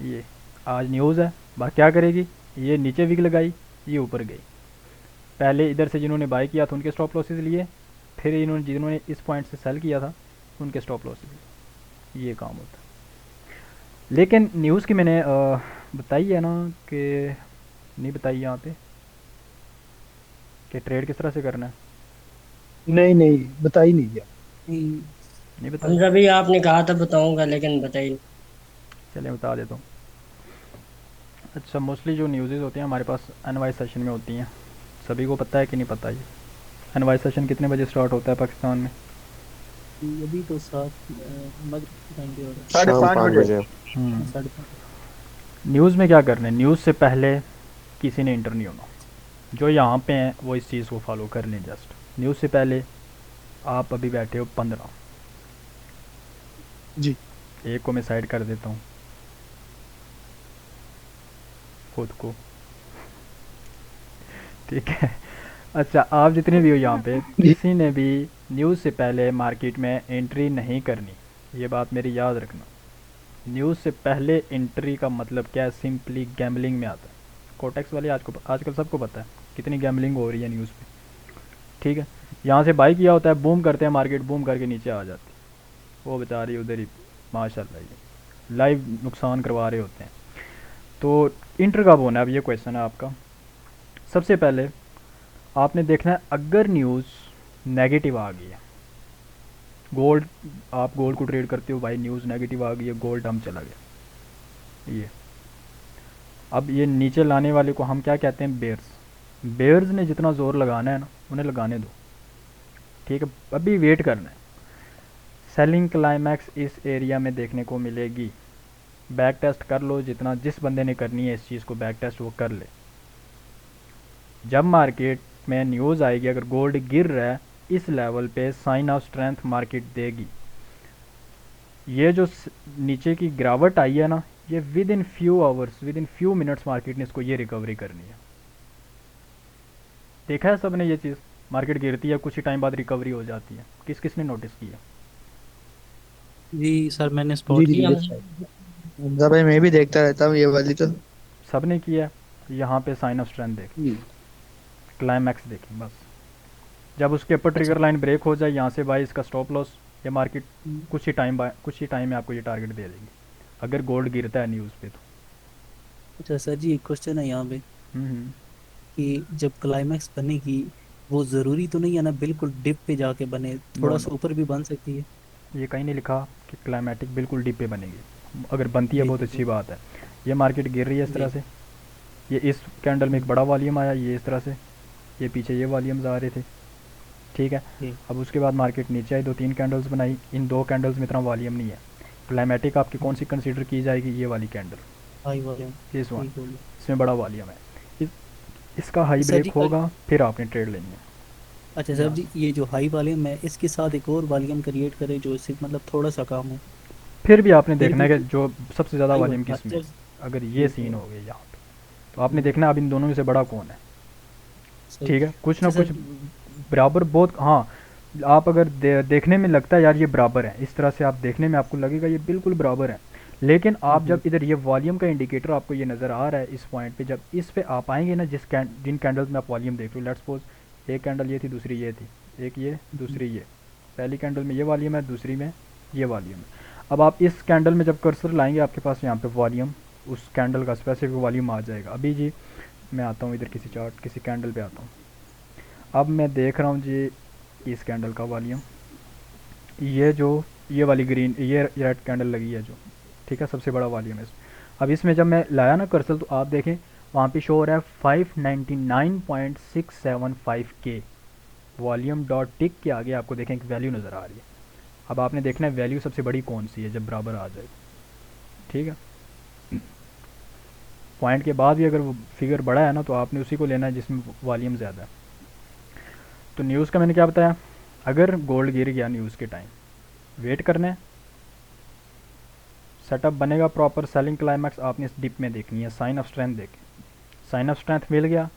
ये आज न्यूज़ है, बात क्या करेगी, ये नीचे विक लगाई, ये ऊपर गई, पहले इधर से जिन्होंने बाय किया था उनके स्टॉप लॉसेस लिए, फिर इन्होंने जिन्होंने इस पॉइंट से सेल किया था उनके स्टॉप लॉसेस लिए, ये काम होता है। लेकिन न्यूज़ की मैंने बताई है ना कि नहीं बताई यहाँ पे कि ट्रेड किस तरह से करना है, नहीं नहीं, बता ही नहीं दिया। नहीं, नहीं बताई? हमजा भी आपने कहा था बताऊंगा, लेकिन बताइए। चलिए बता देता हूँ। अच्छा, मोस्टली जो न्यूज़ होती हैं हमारे पास एनवाई सेशन में होती हैं, सभी को पता है कि नहीं पता? ये एनवाई सेशन कितने बजे स्टार्ट होता है पाकिस्तान में? अभी तो 7 मगरिब के टाइम पे हो रहा साढ़े शाम 5 5 बजे। बजे। है, 5:30। न्यूज़ में क्या करना है, न्यूज़ से पहले किसी ने इंटर नहीं होना, जो यहाँ पे हैं वो इस चीज़ को फॉलो कर लें। जस्ट न्यूज़ से पहले आप अभी बैठे हो 15, जी। एक को मैं साइड कर देता हूँ खुद को, ठीक है। अच्छा, आप जितने भी हो यहाँ पे, किसी ने भी न्यूज़ से पहले मार्केट में एंट्री नहीं करनी, ये बात मेरी याद रखना। न्यूज़ से पहले एंट्री का मतलब क्या है, सिंपली गैम्बलिंग में आता है। कोटेक्स वाले आजकल सबको पता है कितनी गैम्बलिंग हो रही है न्यूज़ पे, ठीक है। यहाँ से बाई किया होता है, बूम करते हैं, मार्केट बूम करके नीचे आ जाती है, वो बेचारी उधर ही माशाल्लाह ये लाइव नुकसान करवा रहे होते हैं। तो इंटर कब होना है, अब ये क्वेश्चन है आपका। सबसे पहले आपने देखना है, अगर न्यूज़ नेगेटिव आ गई है, गोल्ड, आप गोल्ड को ट्रेड करते हो भाई, न्यूज़ नेगेटिव आ गई है, गोल्ड डम चला गया, ये अब ये नीचे लाने वाले को हम क्या कहते हैं, बेयर्स। बेयर्स ने जितना ज़ोर लगाना है ना उन्हें लगाने दो, ठीक है, अभी वेट करना है। सेलिंग क्लाइमैक्स इस एरिया में देखने को मिलेगी, बैक टेस्ट कर लो, जितना जिस बंदे ने करनी है इस चीज़ को बैक टेस्ट वो कर ले। जब मार्केट में न्यूज़ आएगी अगर गोल्ड गिर रहा है इस लेवल पे, साइन ऑफ स्ट्रेंथ मार्केट देगी। ये जो नीचे की गिरावट आई है ना, ये with in few hours, with in few minutes market ने इसको ये रिकवरी करनी है। देखा है सबने ये चीज़, मार्केट गिरती है कुछ ही टाइम बाद रिकवरी हो जाती है, किस किस ने नोटिस किया? जी सर मैंने जी स्पॉट जी जी किया। हम हमजा भाई मैं भी देखता रहता हूँ ये वाली तो। सब ने किया है। यहाँ पे साइन ऑफ स्ट्रेंथ देख, क्लाइमैक्स देखें बस, जब उसके ऊपर अच्छा। ट्रिगर लाइन ब्रेक हो जाए, यहाँ से बाई इसका स्टॉप लॉस, ये मार्केट कुछ ही टाइम में आपको ये टारगेट दे देगी अगर गोल्ड गिरता है न्यूज़ पे तो। अच्छा सर जी एक क्वेश्चन है यहाँ पे हम्म। कि जब क्लाइमैक्स बनेगी वो ज़रूरी तो नहीं है ना बिल्कुल डिप पे जाके बने, नो थोड़ा नो, सा ऊपर भी बन सकती है? ये कहीं नहीं लिखा कि क्लाइमेटिक बिल्कुल डिप पे बनेगी, अगर बनती है जी बहुत जी अच्छी जी बात है। ये मार्केट गिर रही है इस तरह जी। से, ये इस कैंडल में एक बड़ा वॉल्यूम आया, ये इस तरह से, ये पीछे ये वॉल्यूम्स आ रहे थे, ठीक है। जी अब उसके बाद मार्केट नीचे आई, 2-3 कैंडल्स बनाई, इन 2 कैंडल्स में इतना वॉल्यूम नहीं है। क्लाइमेटिक आपकी कौन सी कंसीडर की जाएगी, ये वाली candle, high volume. This one, ठीक हो गया इसमें बड़ा वॉल्यूम है। इस, इसका हाई सर ब्रेक जी। होगा फिर आपने ट्रेड लेनी है। अच्छा सर यहाँ जी ये जो हाई वॉल्यूम है इसके साथ एक और वॉल्यूम क्रिएट करे जो सिर्फ मतलब थोड़ा सा काम हो, फिर भी आपने फिर देखना भी है कि जो सबसे ज़्यादा हाई वॉल्यूम वॉल्यूम किस में है। अच्छा। अगर ये ठीक सीन है। हो गया यहाँ पे, तो आपने देखना है अब इन दोनों में से बड़ा कौन है, सही। ठीक है। कुछ ना अच्छा कुछ सर। बराबर, बहुत, हाँ। आप अगर देखने में लगता है यार ये बराबर है, इस तरह से आप देखने में आपको लगेगा ये बिल्कुल बराबर है, लेकिन आप जब इधर ये वॉल्यूम का इंडिकेटर आपको ये नज़र आ रहा है इस पॉइंट पे, जब इस पे आप आएंगे ना, जिन कैंडल्स में आप वॉल्यूम देख रहे हो, लेट्स सपोज एक कैंडल ये थी, दूसरी ये थी, एक ये, दूसरी ये, पहली कैंडल में ये वॉल्यूम है, दूसरी में ये वॉल्यूम है। अब आप इस कैंडल में जब कर्सर लाएंगे आपके पास यहाँ पे वॉल्यूम, उस कैंडल का स्पेसिफिक वॉल्यूम आ जाएगा। अभी जी मैं आता हूँ इधर किसी चार्ट, किसी कैंडल पे आता हूँ, अब मैं देख रहा हूँ जी इस कैंडल का वॉल्यूम, ये जो ये वाली ग्रीन, ये रेड कैंडल लगी है जो, ठीक है, सबसे बड़ा वॉल्यूम है इसमें। अब इसमें जब मैं लाया ना कर्सर, तो आप देखें वहाँ पे शो हो रहा है 599.675 के, वॉल्यूम डॉट टिक के आगे आपको देखें एक वैल्यू नज़र आ रही है। अब आपने देखना है वैल्यू सबसे बड़ी कौन सी है जब बराबर आ जाए, ठीक है। पॉइंट के बाद भी अगर वो फिगर बड़ा है ना तो आपने उसी को लेना है जिसमें वॉल्यूम ज़्यादा है। तो न्यूज़ का मैंने क्या बताया, अगर गोल्ड गिर गया न्यूज़ के टाइम वेट करना है, सेटअप बनेगा प्रॉपर, सेलिंग क्लाइमैक्स आपने इस डिप में देखनी है, साइन ऑफ स्ट्रेंथ देखें, साइन ऑफ स्ट्रेंथ मिल गया,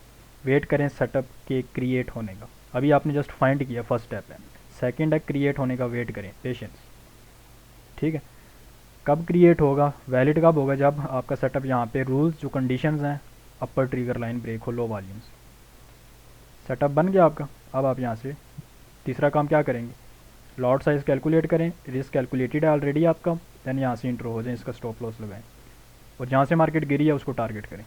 वेट करें सेटअप के क्रिएट होने का। अभी आपने जस्ट फाइंड किया, फर्स्ट स्टेप है। सेकंड है क्रिएट होने का, वेट करें, पेशेंस। ठीक है, कब क्रिएट होगा, वैलिड कब होगा, जब आपका सेटअप यहाँ पे रूल्स जो कंडीशंस हैं, अपर ट्रिगर लाइन ब्रेक हो लो वॉल्यूम से, सेटअप बन गया आपका। अब आप यहाँ से तीसरा काम क्या करेंगे, लॉट साइज कैलकुलेट करें, रिस्क कैलकुलेटेड है ऑलरेडी आपका, देन यहाँ से इंट्रो हो जाए, इसका स्टॉप लॉस लगाएं और जहाँ से मार्केट गिरी है उसको टारगेट करें।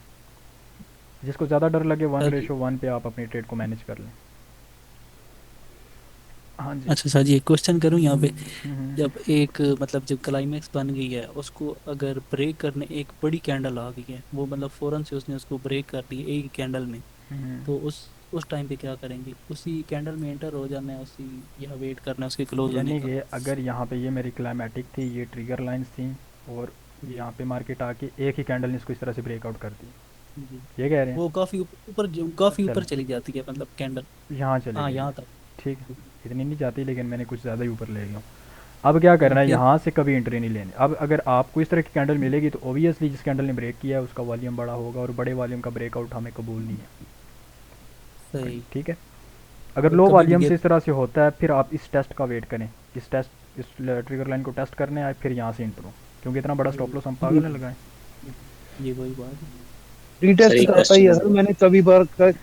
जिसको ज़्यादा डर लगे 1:1 पे आप अपनी ट्रेड को मैनेज कर लें। हाँ जी। अच्छा सर जी, एक क्वेश्चन करूँ यहाँ पे। हम्म, जब एक मतलब जब क्लाइमेक्स बन गई है, उसको अगर ब्रेक करने एक बड़ी कैंडल आ गई है, वो मतलब फौरन से उसने उसको ब्रेक कर दी एक ही कैंडल में, हम्म। तो उस टाइम पे क्या करेंगे? उसी कैंडल में एंटर हो जाना है, उसी या वेट करना है उसके क्लोज होने यानी का? कि अगर यहाँ पे ये मेरी क्लाइमेटिक थी, ये ट्रिगर लाइंस थी और यहाँ पे मार्केट आके एक ही कैंडल ने इसको इस तरह से ब्रेकआउट कर दी, जी। ये कह रहे हैं। वो काफी ऊपर काफी ऊपर चलो चली जाती है मतलब कैंडल। यहाँ चले हाँ गई यहाँ है, तक। ठीक है, इतनी नहीं जाती लेकिन मैंने कुछ ज़्यादा ही ऊपर ले गया हूँ। अब क्या करना है, फिर यहाँ से कभी एंट्री नहीं लेनी। अब अगर आपको इस तरह की कैंडल मिलेगी तो ओबियसली जिस कैंडल ने ब्रेक किया है उसका वॉल्यूम बड़ा होगा और बड़े वॉल्यूम का ब्रेकआउट हमें कबूल नहीं है। सही। ठीक है, अगर और लो कभी भी वॉल्यूम से गैप इस तरह से होता है फिर आप इस टेस्ट का वेट करें, इस ट्रिगर लाइन को टेस्ट करने आए फिर यहाँ से इंट्रो, क्योंकि इतना बड़ा स्टॉप लॉस हम पागल है लगाएं। ये वही बात है। सर रीटेस्ट एक करता ही है क्वेश्चन सर, मैंने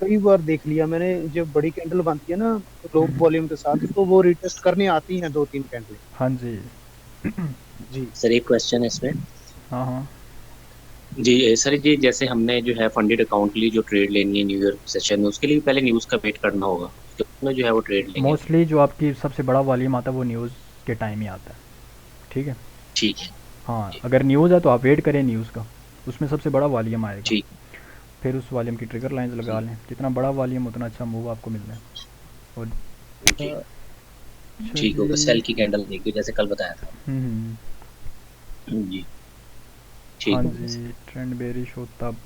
कई बार देख लिया मैंने, जब बड़ी कैंडल बनती है ना लो वॉल्यूम के साथ, तो वो रीटेस्ट करने आती हैं 2-3 कैंडल। हाँ जी। जी सर एक क्वेश्चन है इसमें। हाँ हाँ। जी सर जी, जैसे हमने जो है फंडेड अकाउंट के लिए जो ट्रेड लेनी है न्यू ईयर सेशन में, उसके लिए पहले न्यूज़ का वेट करना होगा, उसके बाद में जो है वो ट्रेड लेंगे। मोस्टली जो आपकी सबसे बड़ा वॉल्यूम आता है वो न्यूज़ के टाइम ही आता है। ठीक है, ठीक है। हाँ अगर न्यूज़ है तो आप वेट करें न्यूज़ का, उसमें सबसे बड़ा वॉल्यूम आएगा, ठीक। फिर उस वॉल्यूम की ट्रिगर लाइंस लगा लें, जितना बड़ा वॉल्यूम उतना अच्छा मूव आपको मिलना है। और जी अच्छा ठीक होगा, जी। सेल की कैंडल देखिए जैसे कल बताया था। हम्म, जी हाँ ठीक है। जी, ट्रेंड बेरिश हो तब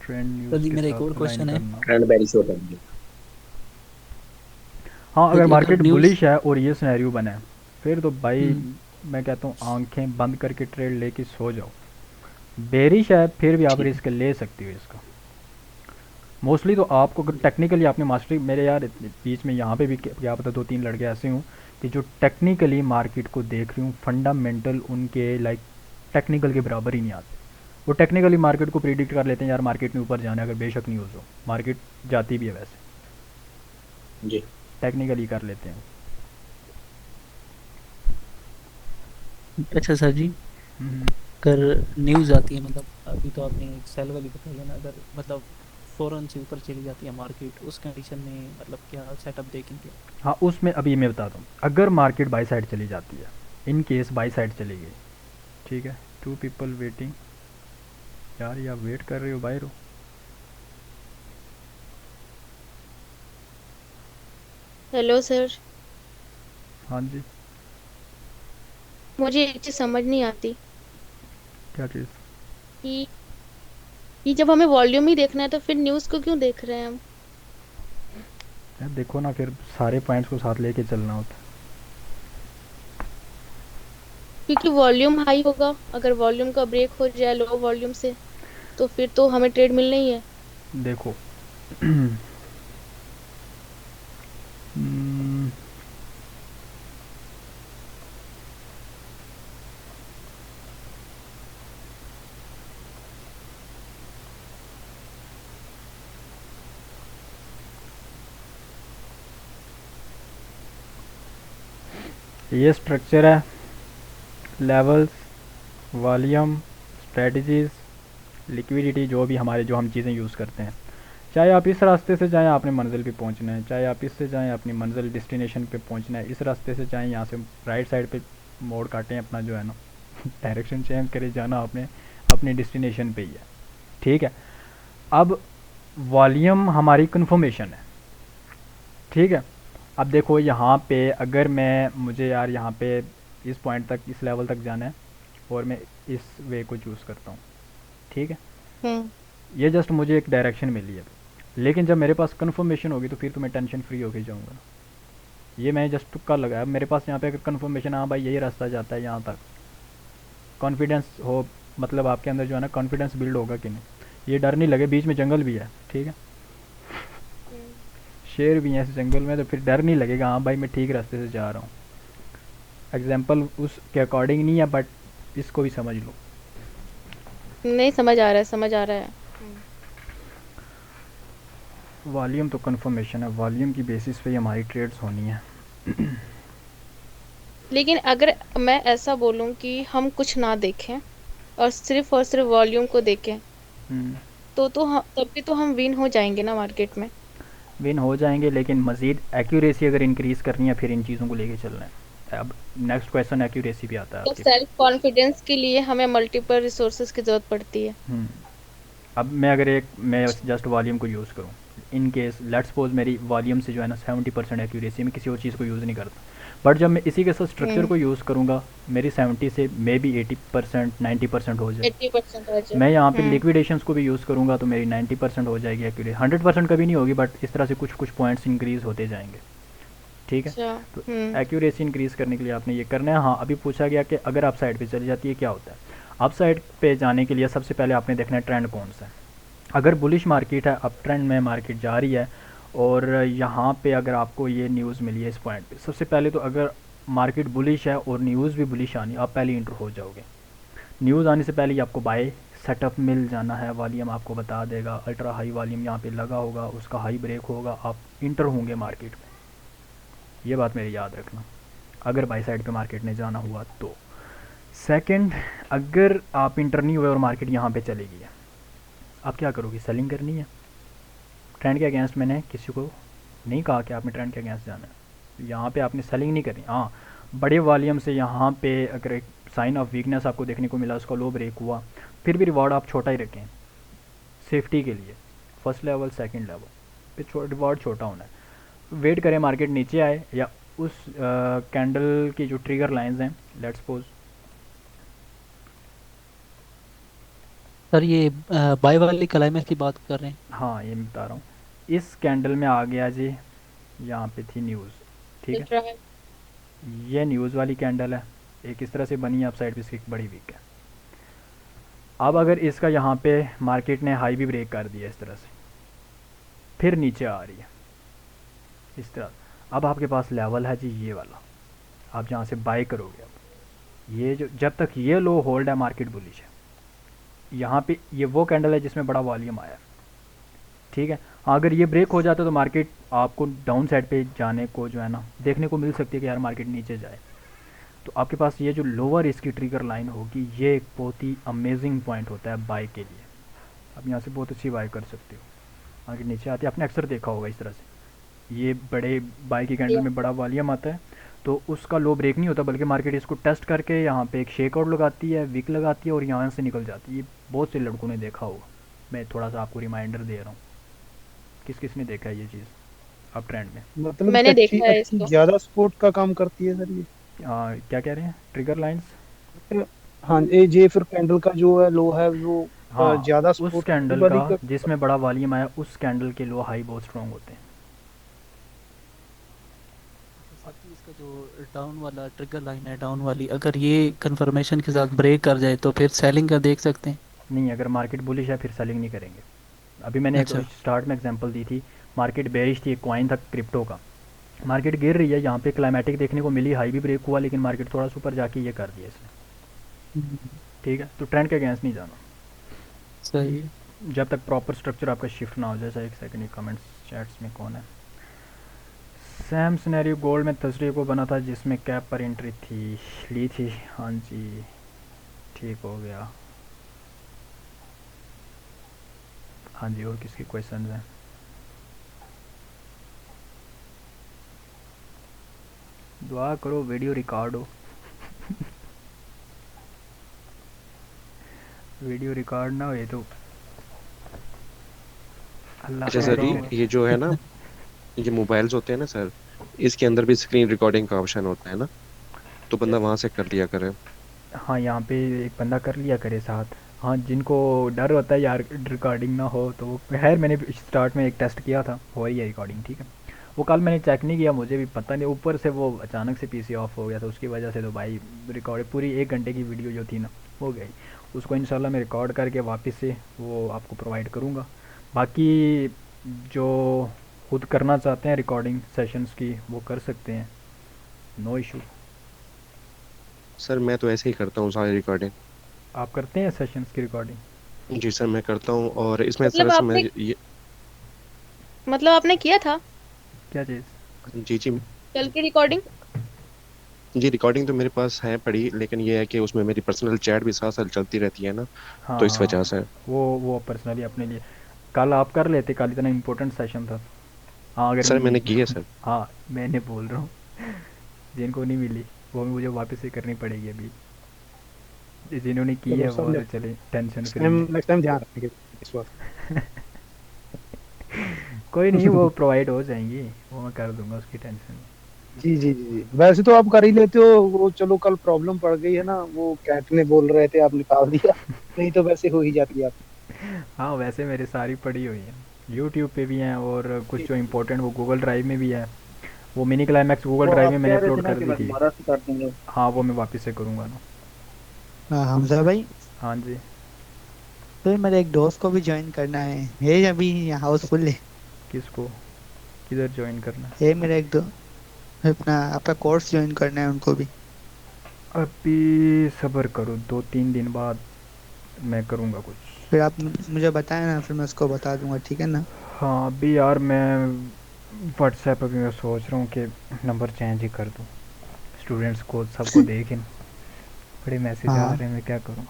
ट्रेंड सर न्यूज़ जी के मेरा एक साथ और अलाइन क्वेश्चन है। करना। ट्रेंड बेरिश होता है। हाँ सर अगर जी अगर मार्केट न्यूज़ बुलिश है और ये सिनेरियो बना है फिर तो भाई मैं कहता हूँ आंखें बंद करके ट्रेड लेके सो जाओ। बेरिश है फिर भी आप ठीक रिस्क ले सकते हो इसका। मोस्टली तो आपको अगर टेक्निकली आपने मास्टरी, मेरे यार बीच में यहाँ पे भी क्या पता 2-3 लड़के ऐसे हूँ कि जो टेक्निकली मार्केट को देख रही हूँ, फंडामेंटल उनके लाइक टेक्निकल के बराबर ही नहीं आते। वो टेक्निकली मार्केट को प्रिडिक्ट कर लेते हैं यार मार्केट ने ऊपर जाना है, अगर बेशक नहीं हो तो मार्केट जाती भी है वैसे, जी टेक्निकली कर लेते हैं। अच्छा सर जी, हम्म, अगर न्यूज़ आती है मतलब अभी तो आपने एक सेल वाली बताई है ना, अगर मतलब फौरन से ऊपर चली जाती है मार्केट, उस कंडीशन में मतलब क्या सेटअप देखेंगे? हाँ उसमें अभी मैं बताता हूँ, अगर मार्केट बाई साइड चली जाती है, इन केस बाई साइड चली गई, ठीक है, 2 पीपल वेटिंग, यार या वेट कर रहे हो बाहर हो? हेलो सर, हाँ जी, मुझे एक चीज समझ नहीं आती क्या चीज़? कि जब हमें वॉल्यूम ही देखना है तो फिर न्यूज़ को क्यों देख रहे हैं हम? यार देखो ना, फिर सारे पॉइंट्स को साथ लेके चलना होता क्योंकि वॉल्यूम हाई होगा, अगर वॉल्यूम का ब्रेक हो जाए लो वॉल्यूम से तो फिर तो हमें ट्रेड मिलना ही है। है। देखो हम्म, ये स्ट्रक्चर है, लेवल्स, वॉल्यूम, स्ट्रेटजीज़, लिक्विडिटी, जो भी हमारे जो हम चीज़ें यूज़ करते हैं, चाहे आप इस रास्ते से जाएं आपने मंजिल पे पहुंचना है, चाहे आप इससे जाएं अपनी मंजिल डेस्टिनेशन पे पहुंचना है, इस रास्ते से जाएं यहाँ से राइट साइड पे मोड़ काटें अपना जो है ना डायरेक्शन चेंज करे, जाना आपने अपनी डेस्टिनेशन पे ही है। ठीक है, अब वॉल्यूम हमारी कन्फर्मेशन है। ठीक है, अब देखो यहाँ पे अगर मुझे यार यहाँ पे इस पॉइंट तक, इस लेवल तक जाना है और मैं इस वे को चूज़ करता हूँ, ठीक है, हम्म ये जस्ट मुझे एक डायरेक्शन मिली है, लेकिन जब मेरे पास कंफर्मेशन होगी तो फिर तो मैं टेंशन फ्री होके जाऊँगा। ये मैं जस्ट तुक्का लगाया, मेरे पास यहाँ पे अगर कंफर्मेशन, हाँ भाई यही रास्ता जाता है यहाँ तक, कॉन्फिडेंस हो, मतलब आपके अंदर जो है ना कॉन्फिडेंस बिल्ड होगा कि नहीं, ये डर नहीं लगे, बीच में जंगल भी है, ठीक है, शेर भी हैं इस जंगल में, तो फिर डर नहीं लगेगा, हाँ भाई मैं ठीक रास्ते से जा रहा हूँ। एग्जाम्पल उसके अकॉर्डिंग नहीं है, बट इसको भी समझ लो। नहीं समझ आ रहा है, समझ आ रहा है। वॉल्यूम तो कंफर्मेशन है, वॉल्यूम की बेसिस पे ही हमारी ट्रेड्स होनी है। लेकिन अगर मैं ऐसा बोलूं कि हम कुछ ना देखें और सिर्फ वॉल्यूम को देखें, हम्म, तो हम तब भी तो हम विन हो जाएंगे ना मार्केट में। विन हो जाएंगे, लेकिन मज़ीद एक्यूरेसी अगर इंक्रीज़ करनी है फिर इन चीज़ों को लेके चलना है। अब नेक्स्ट क्वेश्चन एक्यूरेसी भी आता है तो आपके। सेल्फ कॉन्फिडेंस के लिए हमें मल्टीपल रिसोर्सेज की जरूरत पड़ती है। अब मैं जस्ट वॉल्यूम को यूज़ करूँ, इन केस लेट्स सपोज मेरी वॉल्यूम से जो है ना 70% एक्यूरेसी, में किसी और चीज़ को यूज़ नहीं करता, बट जब मैं इसी के साथ स्ट्रक्चर को यूज़ करूँगा, मेरी 70 से मे बी 80% 90% हो जाए। 80% हो जाए। मैं यहाँ पे लिक्विडेशंस को भी यूज़ करूँगा तो मेरी 90% हो जाएगी एक्यूरेसी, 100% कभी नहीं होगी, बट इस तरह से कुछ कुछ पॉइंट्स इंक्रीज़ होते जाएंगे, ठीक है। अच्छा। तो एक्यूरेसी इंक्रीज़ करने के लिए आपने ये करना है। हाँ, अभी पूछा गया कि अगर आप साइड पे चली जाती है क्या होता है। आप साइड पे जाने के लिए सबसे पहले आपने देखना है ट्रेंड कौन सा है। अगर बुलिश मार्केट है, अप ट्रेंड में मार्केट जा रही है, और यहाँ पे अगर आपको ये न्यूज़ मिली है इस पॉइंट पे, सबसे पहले तो अगर मार्केट बुलिश है और न्यूज़ भी बुलिश आनी, आप पहले इंटर हो जाओगे। न्यूज़ आने से पहले ही आपको बाय सेटअप मिल जाना है, वॉल्यूम आपको बता देगा, अल्ट्रा हाई वॉल्यूम यहाँ पे लगा होगा, उसका हाई ब्रेक होगा, आप इंटर होंगे मार्केट में। ये बात मेरी याद रखना, अगर बाई साइड पे मार्केट ने जाना हुआ तो। सेकंड, अगर आप इंटर नहीं हुए और मार्केट यहाँ पे चली गई है, आप क्या करोगे? सेलिंग करनी है। ट्रेंड के अगेंस्ट मैंने किसी को नहीं कहा कि आपने ट्रेंड के अगेंस्ट जाना है, यहाँ पे आपने सेलिंग नहीं करनी। हाँ, बड़े वॉल्यूम से यहाँ पे अगर एक साइन ऑफ वीकनेस आपको देखने को मिला, उसका लो ब्रेक हुआ, फिर भी रिवॉर्ड आप छोटा ही रखें सेफ्टी के लिए, फर्स्ट लेवल सेकंड लेवल पे रिवॉर्ड छोटा होना है। वेट करें मार्केट नीचे आए, या उस कैंडल की जो ट्रिगर लाइंस हैं, लेट्स सपोज सर ये बाय वाली क्लाइमेक्स की बात कर रहे हैं। हाँ, ये मैं बता रहा हूँ, इस कैंडल में आ गया जी, यहाँ पे थी न्यूज़, ठीक है, ये न्यूज़ वाली कैंडल है, एक इस तरह से बनी है, अप साइड भी इसकी बड़ी वीक है। अब अगर इसका यहाँ पे मार्केट ने हाई भी ब्रेक कर दिया इस तरह से, फिर नीचे आ रही है इस तरह, अब आपके पास लेवल है जी ये वाला, आप जहाँ से बाय करोगे। अब ये जो जब तक ये लो होल्ड है, मार्केट बुलिश है। यहाँ पे ये वो कैंडल है जिसमें बड़ा वॉल्यूम आया, ठीक है। अगर ये ब्रेक हो जाता है तो मार्केट आपको डाउन साइड पे जाने को जो है ना देखने को मिल सकती है कि यार मार्केट नीचे जाए। तो आपके पास ये जो लोअर इसकी ट्रिगर लाइन होगी, ये एक बहुत ही अमेजिंग पॉइंट होता है बाय के लिए। आप यहाँ से बहुत अच्छी बाय कर सकते हो। मार्केट नीचे आती है, आपने अक्सर देखा होगा इस तरह से, ये बड़े बाय की कैंडल में बड़ा वॉल्यूम आता है, तो उसका लो ब्रेक नहीं होता, बल्कि मार्केट इसको टेस्ट करके यहाँ पे एक शेकआउट लगाती है, विक लगाती है, और यहाँ से निकल जाती है। ये बहुत से लड़कों ने देखा होगा, मैं थोड़ा सा आपको रिमाइंडर दे रहा हूँ। किस किस ने देखा है ये चीज़ आप ट्रेंड में? मतलब मैंने अच्छी देखा है अच्छी इसको। ज्यादा सपोर्ट का काम करती है सर ये। क्या कह रहे हैं? Trigger lines? हाँ, ये फिर कैंडल का जो है लो है वो हाँ, ज्यादा उस सपोर्ट कैंडल का जिसमें बड़ा वॉल्यूम आया, उस कैंडल के लो हाई बहुत स्ट्रॉन्ग होते हैं। इसका जो डाउन वाला ट्रिगर लाइन है, डाउन वाली, अगर ये कंफर्मेशन के साथ ब्रेक कर जाए तो फिर सेलिंग का देख सकते हैं। नहीं, अगर मार्केट बुलिश है फिर सेलिंग नहीं करेंगे। अभी मैंने एक स्टार्ट में एग्जांपल दी थी, मार्केट बेरिश थी, एक कॉइन था क्रिप्टो का, मार्केट गिर रही है, यहाँ पे क्लाइमेटिक देखने को मिली, हाई भी ब्रेक हुआ, लेकिन मार्केट थोड़ा सा ऊपर जाके ये कर दिया इसने, ठीक है। तो ट्रेंड के अगेंस्ट नहीं जाना, सही है। जब तक प्रॉपर स्ट्रक्चर आपका शिफ्ट ना हो जाए। एक सेकंड, कमेंट्स चैट्स में कौन है? सेम सिनेरियो गोल्ड में थर्सडे को बना था जिसमें कैप पर एंट्री थी, ली थी। हाँ जी, ठीक हो गया। हाँ जी, और किसके क्वेश्चन हैं? दुआ करो वीडियो रिकॉर्ड हो। वीडियो रिकॉर्ड ना हो ये तो अल्लाह अच्छा सर, ये जो है ना, ये मोबाइल्स होते हैं ना सर, इसके अंदर भी स्क्रीन रिकॉर्डिंग का ऑप्शन होता है ना, तो बंदा वहां से कर लिया करे। हाँ, यहाँ पे एक बंदा कर लिया करे साथ। हाँ, जिनको डर होता है यार रिकॉर्डिंग ना हो तो खैर मैंने स्टार्ट में एक टेस्ट किया था, हो रही है रिकॉर्डिंग, ठीक है। वो कल मैंने चेक नहीं किया, मुझे भी पता नहीं, ऊपर से वो अचानक से पीसी ऑफ हो गया था, उसकी वजह से तो भाई रिकॉर्ड पूरी 1 घंटे की वीडियो जो थी ना हो गई। उसको इंशाल्लाह मैं रिकॉर्ड करके वापस से वो आपको प्रोवाइड करूँगा। बाकी जो खुद करना चाहते हैं रिकॉर्डिंग सेशंस की वो कर सकते हैं, नो इशू। सर मैं तो ऐसे ही करता हूँ सारी रिकॉर्डिंग। आप करते हैं सेशंस की रिकॉर्डिंग? जी सर मैं करता हूँ, और इसमें मतलब सर मैं आपने ये मतलब आपने किया था क्या चीज़? जी जी कल की रिकॉर्डिंग? जी रिकॉर्डिंग तो मेरे पास है पड़ी, लेकिन ये है कि उसमें मेरी पर्सनल चैट भी साथ साथ चलती रहती है ना, हाँ तो इस हाँ वजह हाँ, से। वो पर्सनली अपने लिए कल आप कर लेते, कल इतना इम्पोर्टेंट सेशन था। हाँ अगर सर मैंने की है सर। हाँ मैंने बोल रहा हूँ जिनको नहीं मिली वो मुझे वापस से करनी पड़ेगी अभी, जिन्होंने की चलो है सब वो तो चले टेंशन फ्री है। नेक्स्ट टाइम ध्यान रखेंगे इस बात। कोई नहीं, वो प्रोवाइड हो जाएंगी, वो मैं कर दूंगा, उसकी टेंशन नहीं। जी जी जी जी, वैसे तो आप कर ही लेते हो वो, चलो कल प्रॉब्लम पड़ गई है ना, वो कैट ने बोल रहे थे आप निकाल दिया, नहीं तो वैसे हो ही जाती है आप। हाँ वैसे मेरी सारी पड़ी हुई है, यूट्यूब पे भी हैं और कुछ जो इम्पोर्टेंट वो गूगल ड्राइव में भी है। वो मिनी क्लाइमैक्स गूगल वो ड्राइव आप में मैंने कह रहे थे अपलोड ना कर कि दी मैं थी। दोबारा से कर दूंगा। हाँ वो मैं वापस से करूँगा ना। हाँ हमजा भाई, हाँ जी। तो मेरे एक दोस्त को भी ज्वाइन करना है अभी हाउसफुल है। किसको किधर ज्वाइन करना है? है मेरा एक दो, अपना आपका कोर्स ज्वाइन करना है उनको भी। अभी सब्र करो, 2-3 दिन बाद मैं करूँगा कुछ। फिर आप मुझे बताएं ना, फिर मैं उसको बता दूंगा, ठीक है ना। हाँ अभी यार मैं व्हाट्सएप अभी मैं सोच रहा हूँ कि नंबर चेंज ही कर दूँ, स्टूडेंट्स को सबको देखें, बड़े मैसेज आ हाँ रहे हैं, मैं क्या करूँ।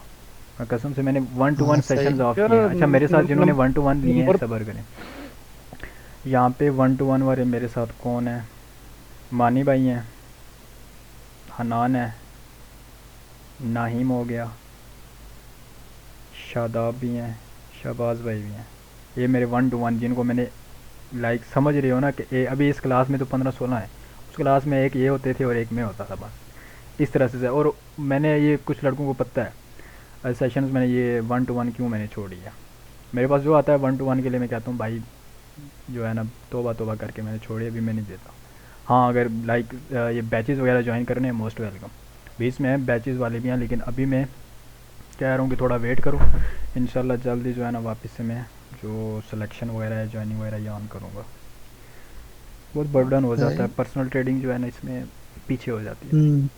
मैं कसम से मैंने 1-to-1 हाँ सही। सेशंस ऑफ यार किए हैं। अच्छा मेरे साथ जिन्होंने 1-to-1 लिए हैं नंबर सब्र करें। यहाँ पे 1-to-1 वाले मेरे साथ कौन है? मानी भाई हैं, हनान है, नाहिम हो गया, शादाब भी हैं, शहबाज भाई भी हैं। ये मेरे 1-to-1 जिनको मैंने लाइक समझ रहे हो ना कि अभी इस क्लास में तो 15-16 है, उस क्लास में एक ये होते थे और एक मैं होता था, बस इस तरह से। और मैंने ये कुछ लड़कों को पता है सेशंस मैंने ये 1-to-1 क्यों मैंने छोड़ दिया। मेरे पास जो आता है 1-to-1 के लिए मैं कहता हूँ भाई जो है ना तोबा तोबा करके मैंने छोड़ी, अभी मैं नहीं देता। हाँ अगर लाइक ये बैचेस वगैरह ज्वाइन करने हैं मोस्ट वेलकम, बीच में बैचेस वाले भी हैं, लेकिन अभी मैं कह रहा हूँ कि थोड़ा वेट करो, इंशाल्लाह जल्दी जो है ना वापस से मैं जो सिलेक्शन वगैरह है ज्वाइनिंग वगैरह ये ऑन करूँगा। बहुत बर्डन हो जाता है, पर्सनल ट्रेडिंग जो है ना इसमें पीछे हो जाती है।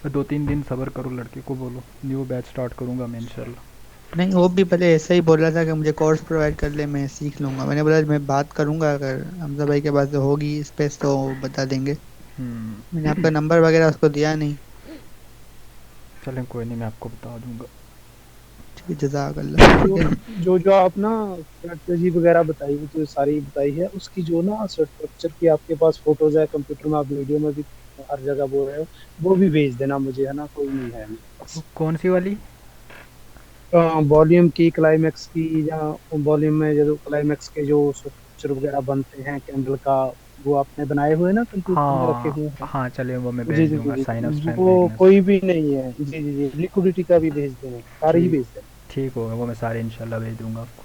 2-3 दिन सब्र करो, लड़के को बोलो न्यू बैच स्टार्ट करूँगा मैं इंशाल्लाह। नहीं वो भी पहले ऐसा ही बोल रहा था कि मुझे कोर्स प्रोवाइड कर ले, मैं सीख लूंगा। मैंने बोला मैं बात करूंगा, अगर हमजा भाई के पास होगी स्पेस तो बता देंगे। मैंने आपका नंबर वगैरह उसको दिया नहीं। चलें कोई नहीं, मैं आपको बता दूंगा। ठीक है जज़ाकल्लाह। ठीक है जो आप ना स्ट्रेटजी वगैरह बताई वो तो सारी बताई है, उसकी जो ना स्ट्रक्चर की आपके पास फोटोज है, कंप्यूटर में आप वीडियो में भी हर जगह बोल रहे हो, वो भी भेज देना मुझे, है ना, कोई नहीं है मेरे पास। कौन सी वाली? वॉल्यूम की, क्लाइमैक्स की, या वॉल्यूम में जो क्लाइमैक्स के जो स्ट्रक्चर वगैरह बनते हैं कैंडल का, वो आपने बनाए हुए ना कंप्यूटर में रखे हाँ हुए हैं। हाँ चलिए वो मैं जी भेज जी दूंगा, जी साइन ऑफ जी, स्ट्रेंथ वो वीकनेस। कोई भी नहीं है। जी जी जी, लिक्विडिटी का भी भेज देना, सारे ही ठीक भेज देना। ठीक होगा, वो मैं सारे इंशाल्लाह भेज दूंगा आपको।